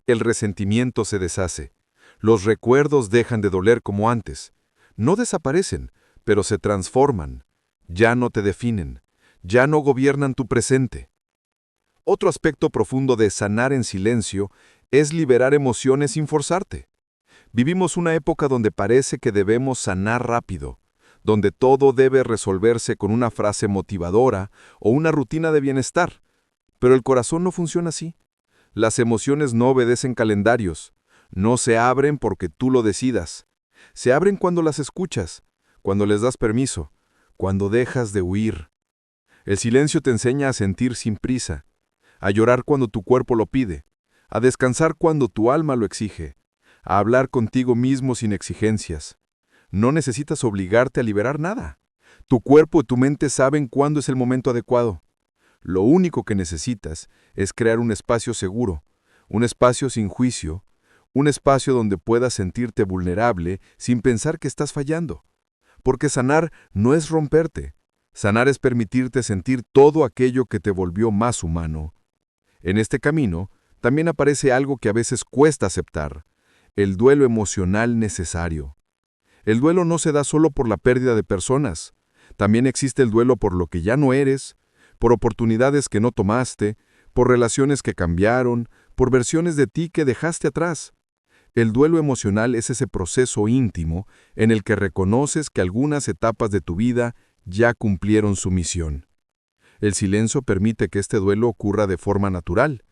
El resentimiento se deshace. Los recuerdos dejan de doler como antes. No desaparecen, pero se transforman. Ya no te definen. Ya no gobiernan tu presente. Otro aspecto profundo de sanar en silencio es liberar emociones sin forzarte. Vivimos una época donde parece que debemos sanar rápido, donde todo debe resolverse con una frase motivadora o una rutina de bienestar. Pero el corazón no funciona así. Las emociones no obedecen calendarios. No se abren porque tú lo decidas. Se abren cuando las escuchas, cuando les das permiso, cuando dejas de huir. El silencio te enseña a sentir sin prisa, a llorar cuando tu cuerpo lo pide, a descansar cuando tu alma lo exige, a hablar contigo mismo sin exigencias. No necesitas obligarte a liberar nada. Tu cuerpo y tu mente saben cuándo es el momento adecuado. Lo único que necesitas es crear un espacio seguro, un espacio sin juicio, un espacio donde puedas sentirte vulnerable sin pensar que estás fallando. Porque sanar no es romperte. Sanar es permitirte sentir todo aquello que te volvió más humano. En este camino, también aparece algo que a veces cuesta aceptar: el duelo emocional necesario. El duelo no se da solo por la pérdida de personas. También existe el duelo por lo que ya no eres, por oportunidades que no tomaste, por relaciones que cambiaron, por versiones de ti que dejaste atrás. El duelo emocional es ese proceso íntimo en el que reconoces que algunas etapas de tu vida ya cumplieron su misión. El silencio permite que este duelo ocurra de forma natural.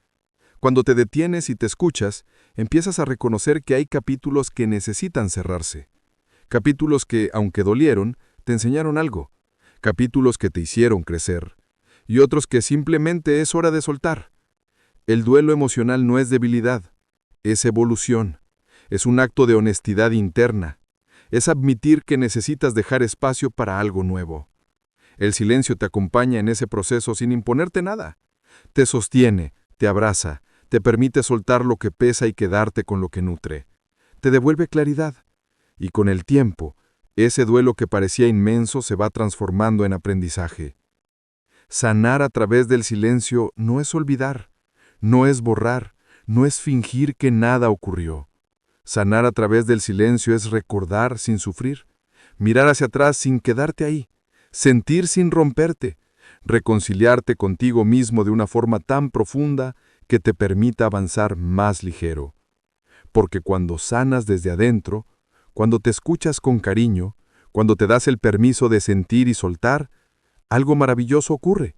Cuando te detienes y te escuchas, empiezas a reconocer que hay capítulos que necesitan cerrarse. Capítulos que, aunque dolieron, te enseñaron algo. Capítulos que te hicieron crecer. Y otros que simplemente es hora de soltar. El duelo emocional no es debilidad, es evolución. Es un acto de honestidad interna. Es admitir que necesitas dejar espacio para algo nuevo. El silencio te acompaña en ese proceso sin imponerte nada. Te sostiene, te abraza, te permite soltar lo que pesa y quedarte con lo que nutre. Te devuelve claridad. Y con el tiempo, ese duelo que parecía inmenso se va transformando en aprendizaje. Sanar a través del silencio no es olvidar, no es borrar, no es fingir que nada ocurrió. Sanar a través del silencio es recordar sin sufrir, mirar hacia atrás sin quedarte ahí, sentir sin romperte, reconciliarte contigo mismo de una forma tan profunda que te permita avanzar más ligero. Porque cuando sanas desde adentro, cuando te escuchas con cariño, cuando te das el permiso de sentir y soltar, algo maravilloso ocurre.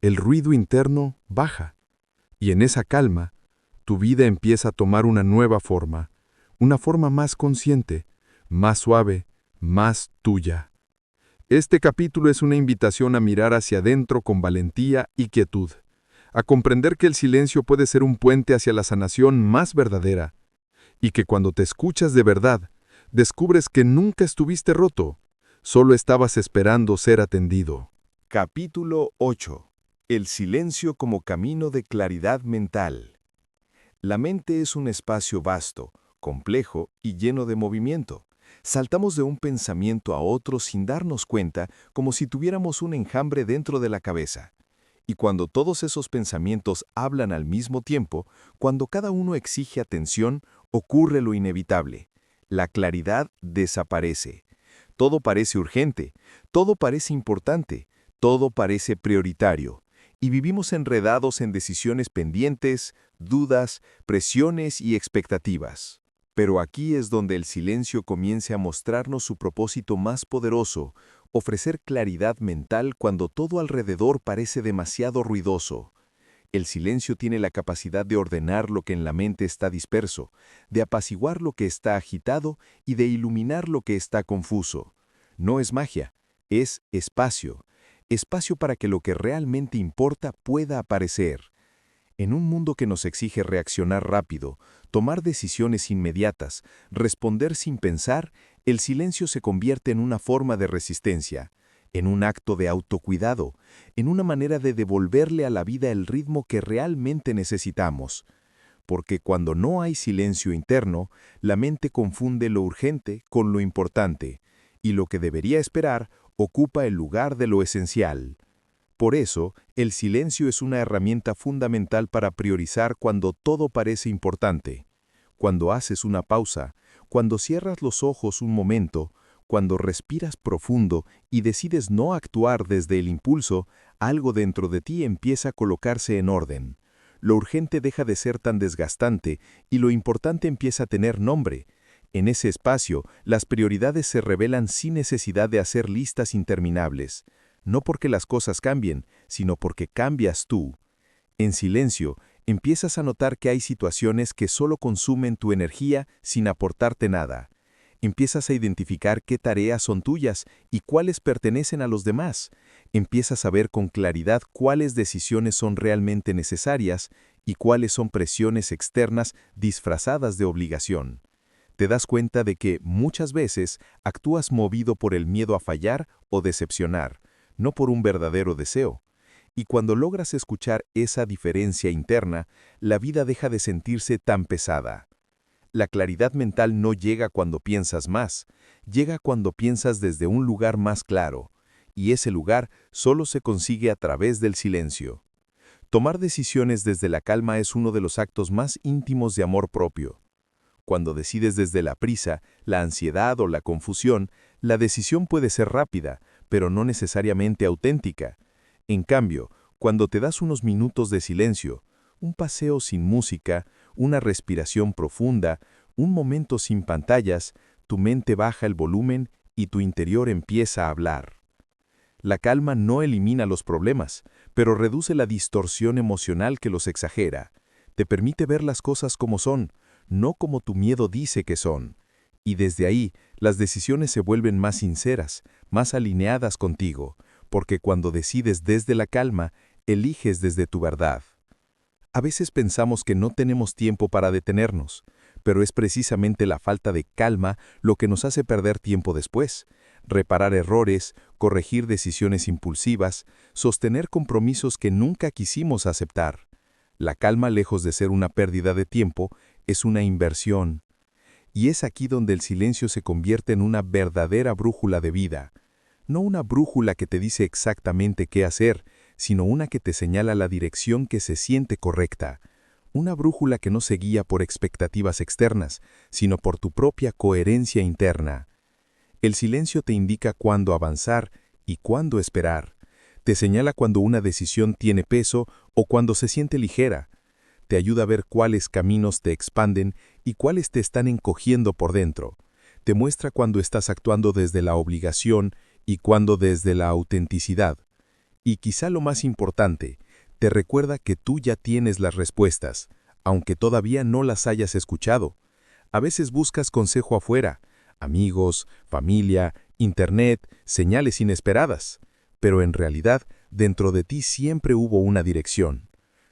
El ruido interno baja, y en esa calma, tu vida empieza a tomar una nueva forma, una forma más consciente, más suave, más tuya. Este capítulo es una invitación a mirar hacia adentro con valentía y quietud, a comprender que el silencio puede ser un puente hacia la sanación más verdadera, y que cuando te escuchas de verdad, descubres que nunca estuviste roto, Solo estabas esperando ser atendido. Capítulo 8. El silencio como camino de claridad mental. La mente es un espacio vasto, complejo y lleno de movimiento. Saltamos de un pensamiento a otro sin darnos cuenta, como si tuviéramos un enjambre dentro de la cabeza. Y cuando todos esos pensamientos hablan al mismo tiempo, cuando cada uno exige atención, ocurre lo inevitable. La claridad desaparece. Todo parece urgente, todo parece importante, todo parece prioritario. Y vivimos enredados en decisiones pendientes, dudas, presiones y expectativas. Pero aquí es donde el silencio comienza a mostrarnos su propósito más poderoso, ofrecer claridad mental cuando todo alrededor parece demasiado ruidoso. El silencio tiene la capacidad de ordenar lo que en la mente está disperso, de apaciguar lo que está agitado y de iluminar lo que está confuso. No es magia, es espacio. Espacio para que lo que realmente importa pueda aparecer. En un mundo que nos exige reaccionar rápido, tomar decisiones inmediatas, responder sin pensar, el silencio se convierte en una forma de resistencia, en un acto de autocuidado, en una manera de devolverle a la vida el ritmo que realmente necesitamos. Porque cuando no hay silencio interno, la mente confunde lo urgente con lo importante, y lo que debería esperar ocupa el lugar de lo esencial. Por eso, el silencio es una herramienta fundamental para priorizar cuando todo parece importante. Cuando haces una pausa, cuando cierras los ojos un momento, cuando respiras profundo y decides no actuar desde el impulso, algo dentro de ti empieza a colocarse en orden. Lo urgente deja de ser tan desgastante y lo importante empieza a tener nombre. En ese espacio, las prioridades se revelan sin necesidad de hacer listas interminables. No porque las cosas cambien, sino porque cambias tú. En silencio, empiezas a notar que hay situaciones que solo consumen tu energía sin aportarte nada. Empiezas a identificar qué tareas son tuyas y cuáles pertenecen a los demás. Empiezas a ver con claridad cuáles decisiones son realmente necesarias y cuáles son presiones externas disfrazadas de obligación. Te das cuenta de que, muchas veces, actúas movido por el miedo a fallar o decepcionar, no por un verdadero deseo. Y cuando logras escuchar esa diferencia interna, la vida deja de sentirse tan pesada. La claridad mental no llega cuando piensas más, llega cuando piensas desde un lugar más claro, y ese lugar solo se consigue a través del silencio. Tomar decisiones desde la calma es uno de los actos más íntimos de amor propio. Cuando decides desde la prisa, la ansiedad o la confusión, la decisión puede ser rápida, pero no necesariamente auténtica. En cambio, cuando te das unos minutos de silencio, un paseo sin música, una respiración profunda, un momento sin pantallas, tu mente baja el volumen y tu interior empieza a hablar. La calma no elimina los problemas, pero reduce la distorsión emocional que los exagera. Te permite ver las cosas como son, no como tu miedo dice que son. Y desde ahí, las decisiones se vuelven más sinceras, más alineadas contigo, porque cuando decides desde la calma, eliges desde tu verdad. A veces pensamos que no tenemos tiempo para detenernos, pero es precisamente la falta de calma lo que nos hace perder tiempo después. Reparar errores, corregir decisiones impulsivas, sostener compromisos que nunca quisimos aceptar. La calma, lejos de ser una pérdida de tiempo, es una inversión. Y es aquí donde el silencio se convierte en una verdadera brújula de vida. No una brújula que te dice exactamente qué hacer, sino una que te señala la dirección que se siente correcta. Una brújula que no se guía por expectativas externas, sino por tu propia coherencia interna. El silencio te indica cuándo avanzar y cuándo esperar. Te señala cuando una decisión tiene peso o cuando se siente ligera. Te ayuda a ver cuáles caminos te expanden y cuáles te están encogiendo por dentro. Te muestra cuando estás actuando desde la obligación y cuando desde la autenticidad. Y quizá lo más importante, te recuerda que tú ya tienes las respuestas, aunque todavía no las hayas escuchado. A veces buscas consejo afuera, amigos, familia, internet, señales inesperadas. Pero en realidad, dentro de ti siempre hubo una dirección.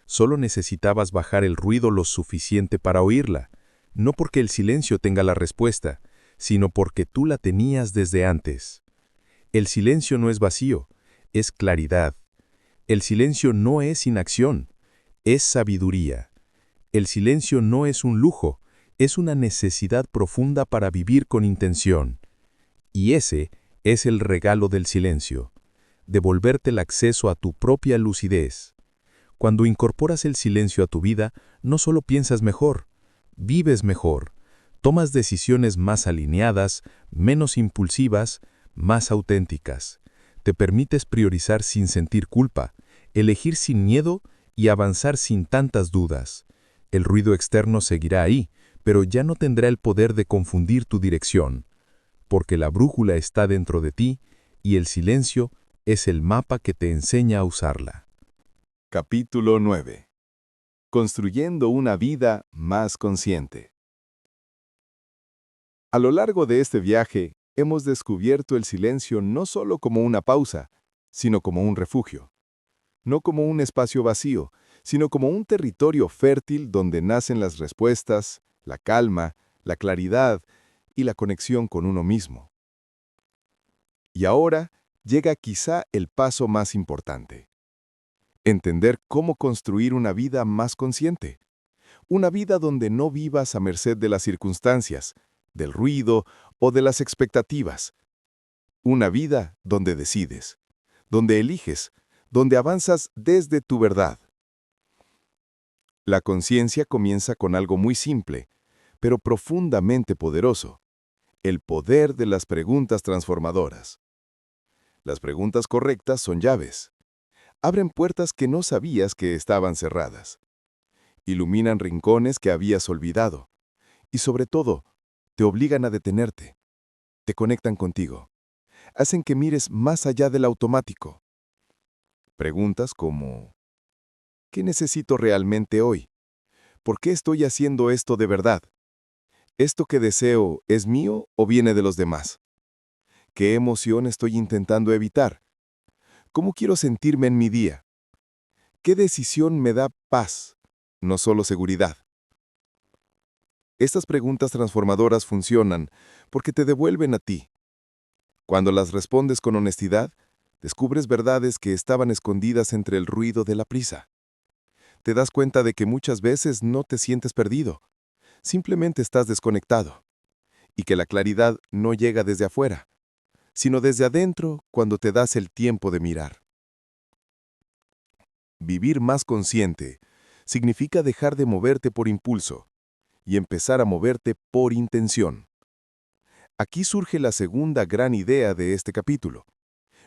Solo necesitabas bajar el ruido lo suficiente para oírla, no porque el silencio tenga la respuesta, sino porque tú la tenías desde antes. El silencio no es vacío, es claridad. El silencio no es inacción, es sabiduría. El silencio no es un lujo, es una necesidad profunda para vivir con intención. Y ese es el regalo del silencio, devolverte el acceso a tu propia lucidez. Cuando incorporas el silencio a tu vida, no solo piensas mejor, vives mejor, tomas decisiones más alineadas, menos impulsivas, más auténticas. Te permites priorizar sin sentir culpa, elegir sin miedo y avanzar sin tantas dudas. El ruido externo seguirá ahí, pero ya no tendrá el poder de confundir tu dirección, porque la brújula está dentro de ti y el silencio es el mapa que te enseña a usarla. Capítulo 9. Construyendo una vida más consciente. A lo largo de este viaje, hemos descubierto el silencio no solo como una pausa, sino como un refugio. No como un espacio vacío, sino como un territorio fértil donde nacen las respuestas, la calma, la claridad y la conexión con uno mismo. Y ahora llega quizá el paso más importante. Entender cómo construir una vida más consciente. Una vida donde no vivas a merced de las circunstancias, del ruido o de las expectativas. Una vida donde decides, donde eliges, donde avanzas desde tu verdad. La conciencia comienza con algo muy simple, pero profundamente poderoso: el poder de las preguntas transformadoras. Las preguntas correctas son llaves. Abren puertas que no sabías que estaban cerradas. Iluminan rincones que habías olvidado. Y sobre todo, te obligan a detenerte. Te conectan contigo. Hacen que mires más allá del automático. Preguntas como: ¿qué necesito realmente hoy? ¿Por qué estoy haciendo esto de verdad? ¿Esto que deseo es mío o viene de los demás? ¿Qué emoción estoy intentando evitar? ¿Cómo quiero sentirme en mi día? ¿Qué decisión me da paz, no solo seguridad? Estas preguntas transformadoras funcionan porque te devuelven a ti. Cuando las respondes con honestidad, descubres verdades que estaban escondidas entre el ruido de la prisa. Te das cuenta de que muchas veces no te sientes perdido, simplemente estás desconectado, y que la claridad no llega desde afuera, sino desde adentro cuando te das el tiempo de mirar. Vivir más consciente significa dejar de moverte por impulso y empezar a moverte por intención. Aquí surge la segunda gran idea de este capítulo: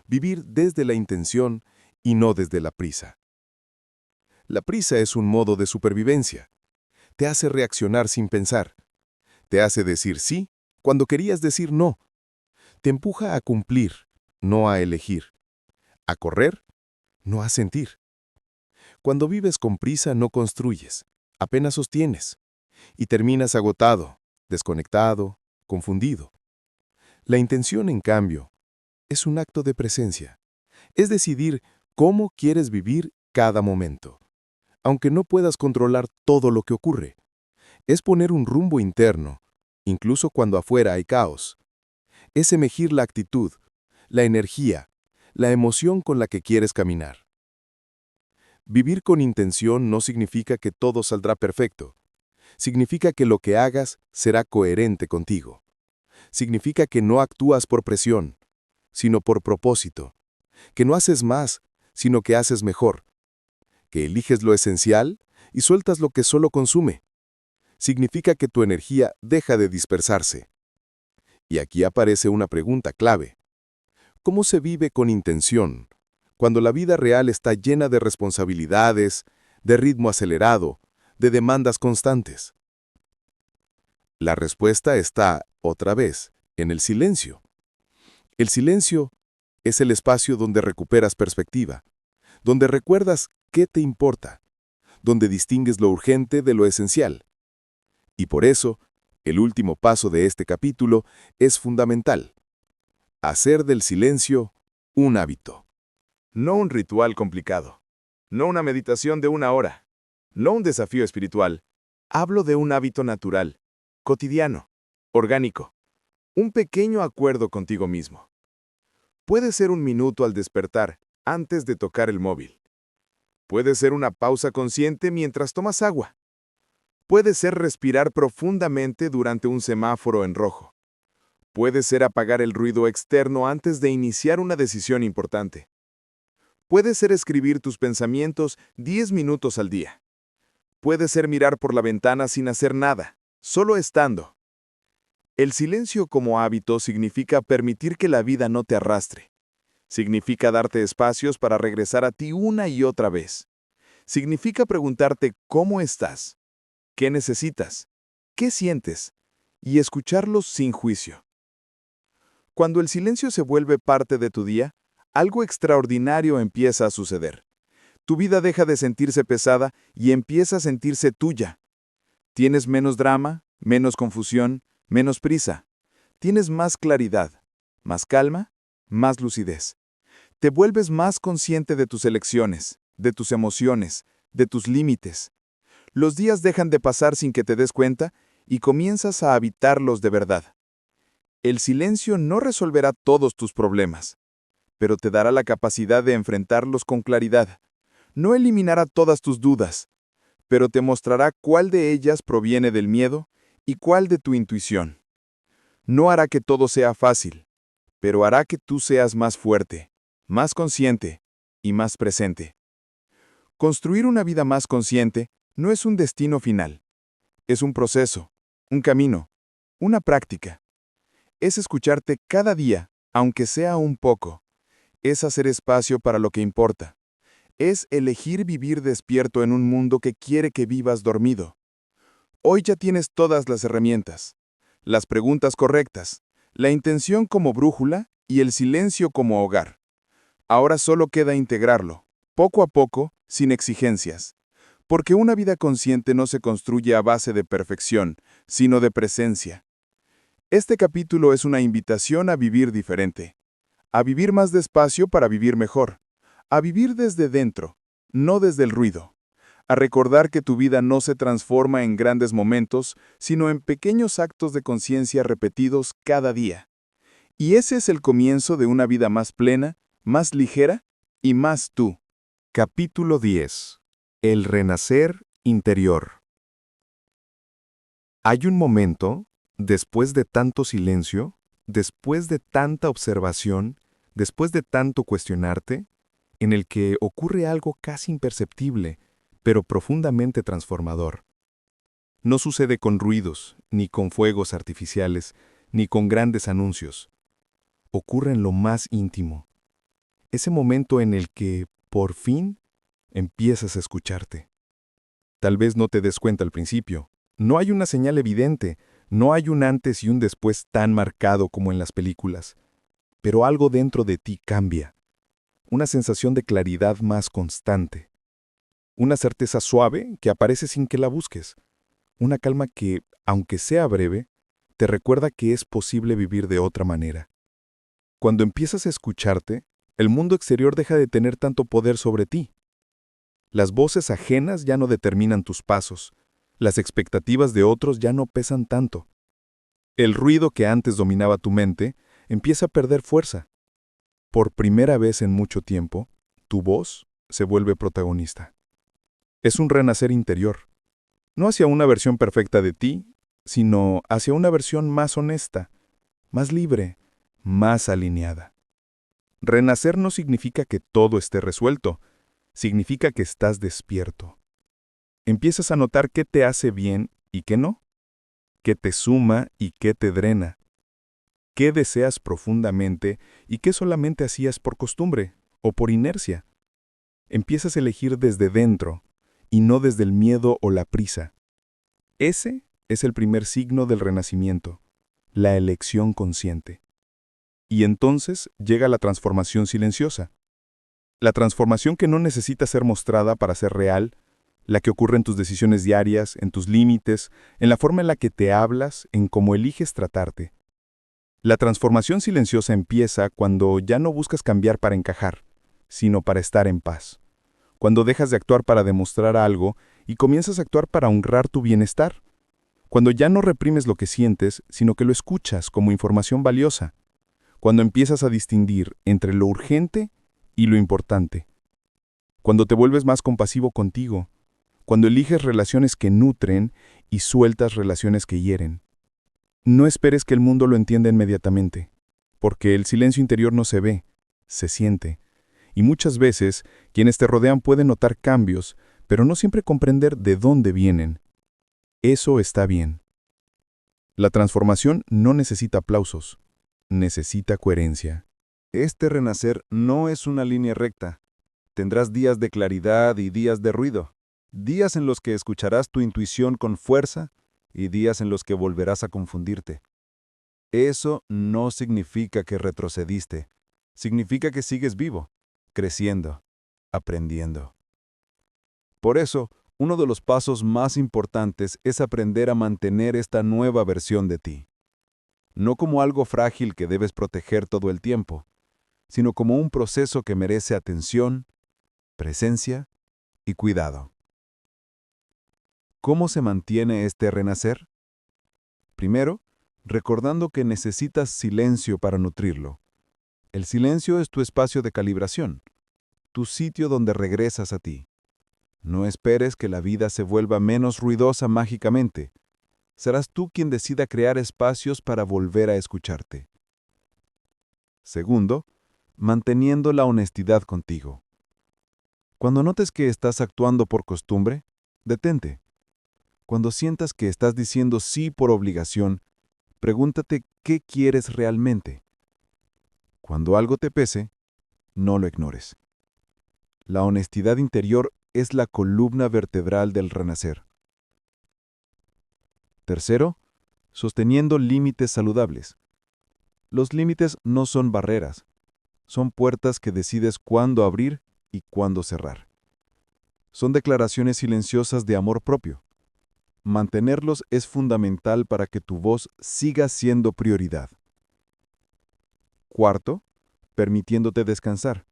vivir desde la intención y no desde la prisa. La prisa es un modo de supervivencia. Te hace reaccionar sin pensar. Te hace decir sí cuando querías decir no. Te empuja a cumplir, no a elegir. A correr, no a sentir. Cuando vives con prisa no construyes, apenas sostienes. Y terminas agotado, desconectado, confundido. La intención, en cambio, es un acto de presencia. Es decidir cómo quieres vivir cada momento, aunque no puedas controlar todo lo que ocurre. Es poner un rumbo interno, incluso cuando afuera hay caos. Es elegir la actitud, la energía, la emoción con la que quieres caminar. Vivir con intención no significa que todo saldrá perfecto. Significa que lo que hagas será coherente contigo. Significa que no actúas por presión, sino por propósito. Que no haces más, sino que haces mejor. Que eliges lo esencial y sueltas lo que solo consume. Significa que tu energía deja de dispersarse. Y aquí aparece una pregunta clave: ¿cómo se vive con intención cuando la vida real está llena de responsabilidades, de ritmo acelerado, de demandas constantes? La respuesta está, otra vez, en el silencio. El silencio es el espacio donde recuperas perspectiva, donde recuerdas qué te importa, donde distingues lo urgente de lo esencial. Y por eso, el último paso de este capítulo es fundamental: hacer del silencio un hábito. No un ritual complicado, no una meditación de 1 hora, no un desafío espiritual. Hablo de un hábito natural, cotidiano, orgánico, un pequeño acuerdo contigo mismo. Puede ser un minuto al despertar, antes de tocar el móvil. Puede ser una pausa consciente mientras tomas agua. Puede ser respirar profundamente durante un semáforo en rojo. Puede ser apagar el ruido externo antes de iniciar una decisión importante. Puede ser escribir tus pensamientos 10 minutos al día. Puede ser mirar por la ventana sin hacer nada, solo estando. El silencio como hábito significa permitir que la vida no te arrastre. Significa darte espacios para regresar a ti una y otra vez. Significa preguntarte cómo estás, qué necesitas, qué sientes, y escucharlos sin juicio. Cuando el silencio se vuelve parte de tu día, algo extraordinario empieza a suceder. Tu vida deja de sentirse pesada y empieza a sentirse tuya. Tienes menos drama, menos confusión, menos prisa. Tienes más claridad, más calma, más lucidez. Te vuelves más consciente de tus elecciones, de tus emociones, de tus límites. Los días dejan de pasar sin que te des cuenta y comienzas a habitarlos de verdad. El silencio no resolverá todos tus problemas, pero te dará la capacidad de enfrentarlos con claridad. No eliminará todas tus dudas, pero te mostrará cuál de ellas proviene del miedo y cuál de tu intuición. No hará que todo sea fácil, pero hará que tú seas más fuerte, más consciente y más presente. Construir una vida más consciente no es un destino final. Es un proceso, un camino, una práctica. Es escucharte cada día, aunque sea un poco. Es hacer espacio para lo que importa. Es elegir vivir despierto en un mundo que quiere que vivas dormido. Hoy ya tienes todas las herramientas, las preguntas correctas, la intención como brújula y el silencio como hogar. Ahora solo queda integrarlo, poco a poco, sin exigencias. Porque una vida consciente no se construye a base de perfección, sino de presencia. Este capítulo es una invitación a vivir diferente. A vivir más despacio para vivir mejor. A vivir desde dentro, no desde el ruido. A recordar que tu vida no se transforma en grandes momentos, sino en pequeños actos de conciencia repetidos cada día. Y ese es el comienzo de una vida más plena, más ligera y más tú. Capítulo 10. El renacer interior. Hay un momento, después de tanto silencio, después de tanta observación, después de tanto cuestionarte, en el que ocurre algo casi imperceptible, pero profundamente transformador. No sucede con ruidos, ni con fuegos artificiales, ni con grandes anuncios. Ocurre en lo más íntimo. Ese momento en el que, por fin, empiezas a escucharte. Tal vez no te des cuenta al principio. No hay una señal evidente, no hay un antes y un después tan marcado como en las películas. Pero algo dentro de ti cambia. Una sensación de claridad más constante. Una certeza suave que aparece sin que la busques. Una calma que, aunque sea breve, te recuerda que es posible vivir de otra manera. Cuando empiezas a escucharte, el mundo exterior deja de tener tanto poder sobre ti. Las voces ajenas ya no determinan tus pasos. Las expectativas de otros ya no pesan tanto. El ruido que antes dominaba tu mente empieza a perder fuerza. Por primera vez en mucho tiempo, tu voz se vuelve protagonista. Es un renacer interior. No hacia una versión perfecta de ti, sino hacia una versión más honesta, más libre, más alineada. Renacer no significa que todo esté resuelto, significa que estás despierto. Empiezas a notar qué te hace bien y qué no, qué te suma y qué te drena, qué deseas profundamente y qué solamente hacías por costumbre o por inercia. Empiezas a elegir desde dentro y no desde el miedo o la prisa. Ese es el primer signo del renacimiento, la elección consciente. Y entonces llega la transformación silenciosa. La transformación que no necesita ser mostrada para ser real, la que ocurre en tus decisiones diarias, en tus límites, en la forma en la que te hablas, en cómo eliges tratarte. La transformación silenciosa empieza cuando ya no buscas cambiar para encajar, sino para estar en paz. Cuando dejas de actuar para demostrar algo y comienzas a actuar para honrar tu bienestar. Cuando ya no reprimes lo que sientes, sino que lo escuchas como información valiosa. cuando empiezas a distinguir entre lo urgente y lo importante, cuando te vuelves más compasivo contigo, cuando eliges relaciones que nutren y sueltas relaciones que hieren. No esperes que el mundo lo entienda inmediatamente, porque el silencio interior no se ve, se siente, y muchas veces quienes te rodean pueden notar cambios, pero no siempre comprender de dónde vienen. Eso está bien. La transformación no necesita aplausos, necesita coherencia. Este renacer no es una línea recta. Tendrás días de claridad y días de ruido, días en los que escucharás tu intuición con fuerza y días en los que volverás a confundirte. Eso no significa que retrocediste, significa que sigues vivo, creciendo, aprendiendo. Por eso, uno de los pasos más importantes es aprender a mantener esta nueva versión de ti. No como algo frágil que debes proteger todo el tiempo, sino como un proceso que merece atención, presencia y cuidado. ¿Cómo se mantiene este renacer? Primero, recordando que necesitas silencio para nutrirlo. El silencio es tu espacio de calibración, tu sitio donde regresas a ti. No esperes que la vida se vuelva menos ruidosa mágicamente. Serás tú quien decida crear espacios para volver a escucharte. Segundo, manteniendo la honestidad contigo. Cuando notes que estás actuando por costumbre, detente. Cuando sientas que estás diciendo sí por obligación, pregúntate qué quieres realmente. Cuando algo te pese, no lo ignores. La honestidad interior es la columna vertebral del renacer. Tercero, sosteniendo límites saludables. Los límites no son barreras, son puertas que decides cuándo abrir y cuándo cerrar. Son declaraciones silenciosas de amor propio. Mantenerlos es fundamental para que tu voz siga siendo prioridad. Cuarto, permitiéndote descansar.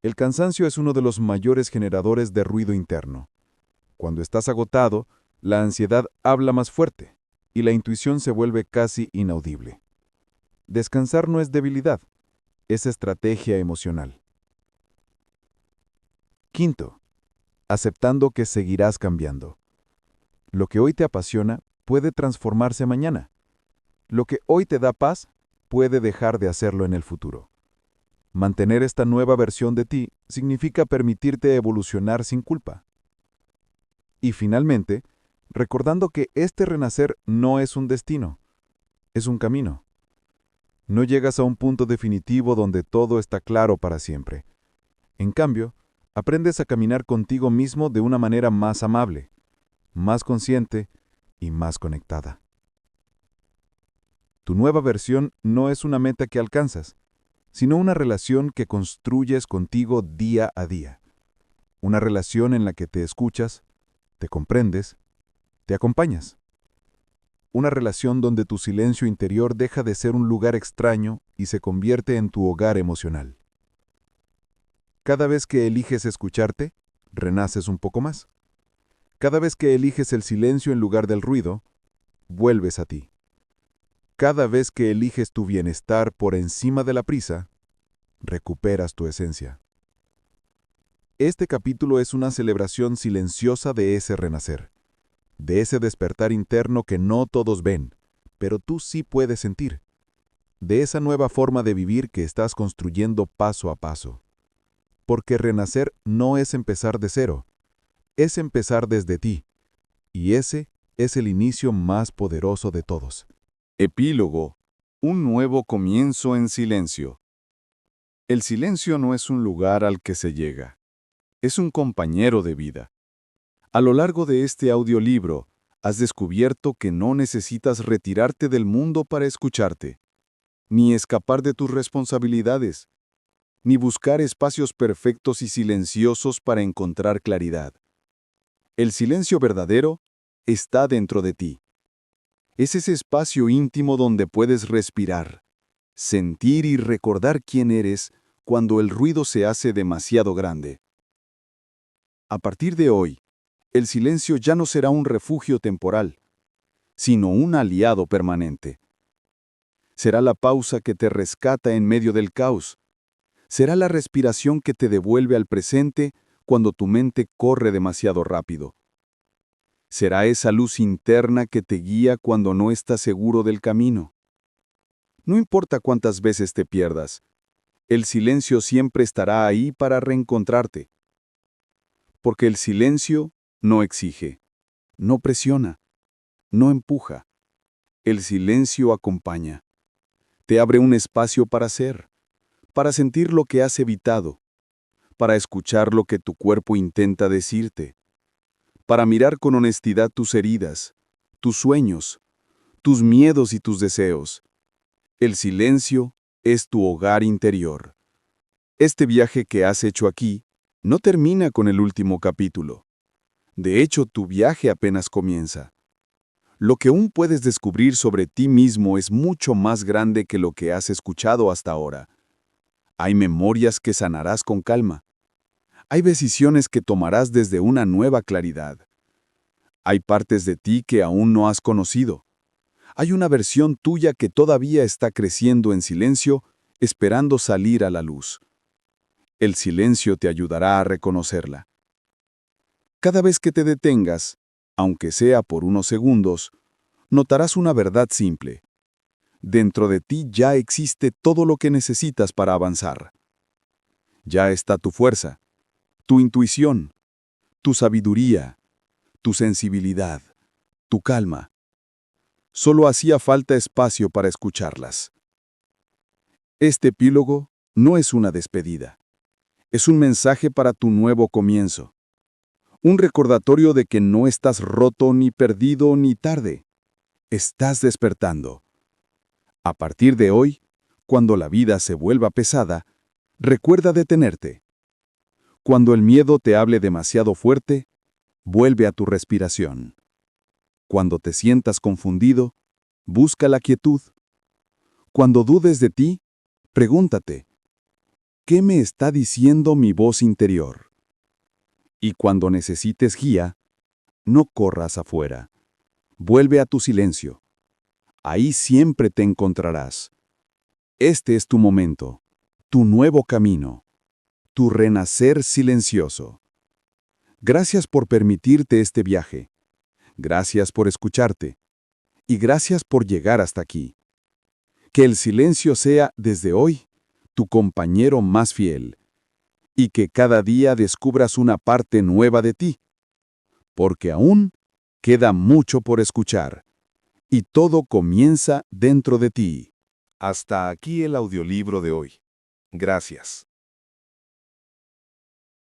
El cansancio es uno de los mayores generadores de ruido interno. Cuando estás agotado, la ansiedad habla más fuerte y la intuición se vuelve casi inaudible. Descansar no es debilidad, es estrategia emocional. Quinto, aceptando que seguirás cambiando. Lo que hoy te apasiona puede transformarse mañana. Lo que hoy te da paz puede dejar de hacerlo en el futuro. Mantener esta nueva versión de ti significa permitirte evolucionar sin culpa. Y finalmente, recordando que este renacer no es un destino, es un camino. No llegas a un punto definitivo donde todo está claro para siempre. En cambio, aprendes a caminar contigo mismo de una manera más amable, más consciente y más conectada. Tu nueva versión no es una meta que alcanzas, sino una relación que construyes contigo día a día. Una relación en la que te escuchas, te comprendes, te acompañas. Una relación donde tu silencio interior deja de ser un lugar extraño y se convierte en tu hogar emocional. Cada vez que eliges escucharte, renaces un poco más. Cada vez que eliges el silencio en lugar del ruido, vuelves a ti. Cada vez que eliges tu bienestar por encima de la prisa, recuperas tu esencia. Este capítulo es una celebración silenciosa de ese renacer, de ese despertar interno que no todos ven, pero tú sí puedes sentir, de esa nueva forma de vivir que estás construyendo paso a paso. Porque renacer no es empezar de cero, es empezar desde ti, y ese es el inicio más poderoso de todos. Epílogo. Un nuevo comienzo en silencio. El silencio no es un lugar al que se llega, es un compañero de vida. A lo largo de este audiolibro, has descubierto que no necesitas retirarte del mundo para escucharte, ni escapar de tus responsabilidades, ni buscar espacios perfectos y silenciosos para encontrar claridad. El silencio verdadero está dentro de ti. Es ese espacio íntimo donde puedes respirar, sentir y recordar quién eres cuando el ruido se hace demasiado grande. A partir de hoy, el silencio ya no será un refugio temporal, sino un aliado permanente. Será la pausa que te rescata en medio del caos. Será la respiración que te devuelve al presente cuando tu mente corre demasiado rápido. Será esa luz interna que te guía cuando no estás seguro del camino. No importa cuántas veces te pierdas, el silencio siempre estará ahí para reencontrarte. Porque el silencio no exige, no presiona, no empuja. El silencio acompaña. Te abre un espacio para ser, para sentir lo que has evitado, para escuchar lo que tu cuerpo intenta decirte, para mirar con honestidad tus heridas, tus sueños, tus miedos y tus deseos. El silencio es tu hogar interior. Este viaje que has hecho aquí no termina con el último capítulo. De hecho, tu viaje apenas comienza. Lo que aún puedes descubrir sobre ti mismo es mucho más grande que lo que has escuchado hasta ahora. Hay memorias que sanarás con calma. Hay decisiones que tomarás desde una nueva claridad. Hay partes de ti que aún no has conocido. Hay una versión tuya que todavía está creciendo en silencio, esperando salir a la luz. El silencio te ayudará a reconocerla. Cada vez que te detengas, aunque sea por unos segundos, notarás una verdad simple. Dentro de ti ya existe todo lo que necesitas para avanzar. Ya está tu fuerza, tu intuición, tu sabiduría, tu sensibilidad, tu calma. Solo hacía falta espacio para escucharlas. Este epílogo no es una despedida. Es un mensaje para tu nuevo comienzo. Un recordatorio de que no estás roto, ni perdido, ni tarde. Estás despertando. A partir de hoy, cuando la vida se vuelva pesada, recuerda detenerte. Cuando el miedo te hable demasiado fuerte, vuelve a tu respiración. Cuando te sientas confundido, busca la quietud. Cuando dudes de ti, pregúntate, ¿qué me está diciendo mi voz interior? Y cuando necesites guía, no corras afuera. Vuelve a tu silencio. Ahí siempre te encontrarás. Este es tu momento, tu nuevo camino, tu renacer silencioso. Gracias por permitirte este viaje. Gracias por escucharte. Y gracias por llegar hasta aquí. Que el silencio sea, desde hoy, tu compañero más fiel. Y que cada día descubras una parte nueva de ti. Porque aún queda mucho por escuchar. Y todo comienza dentro de ti. Hasta aquí el audiolibro de hoy. Gracias.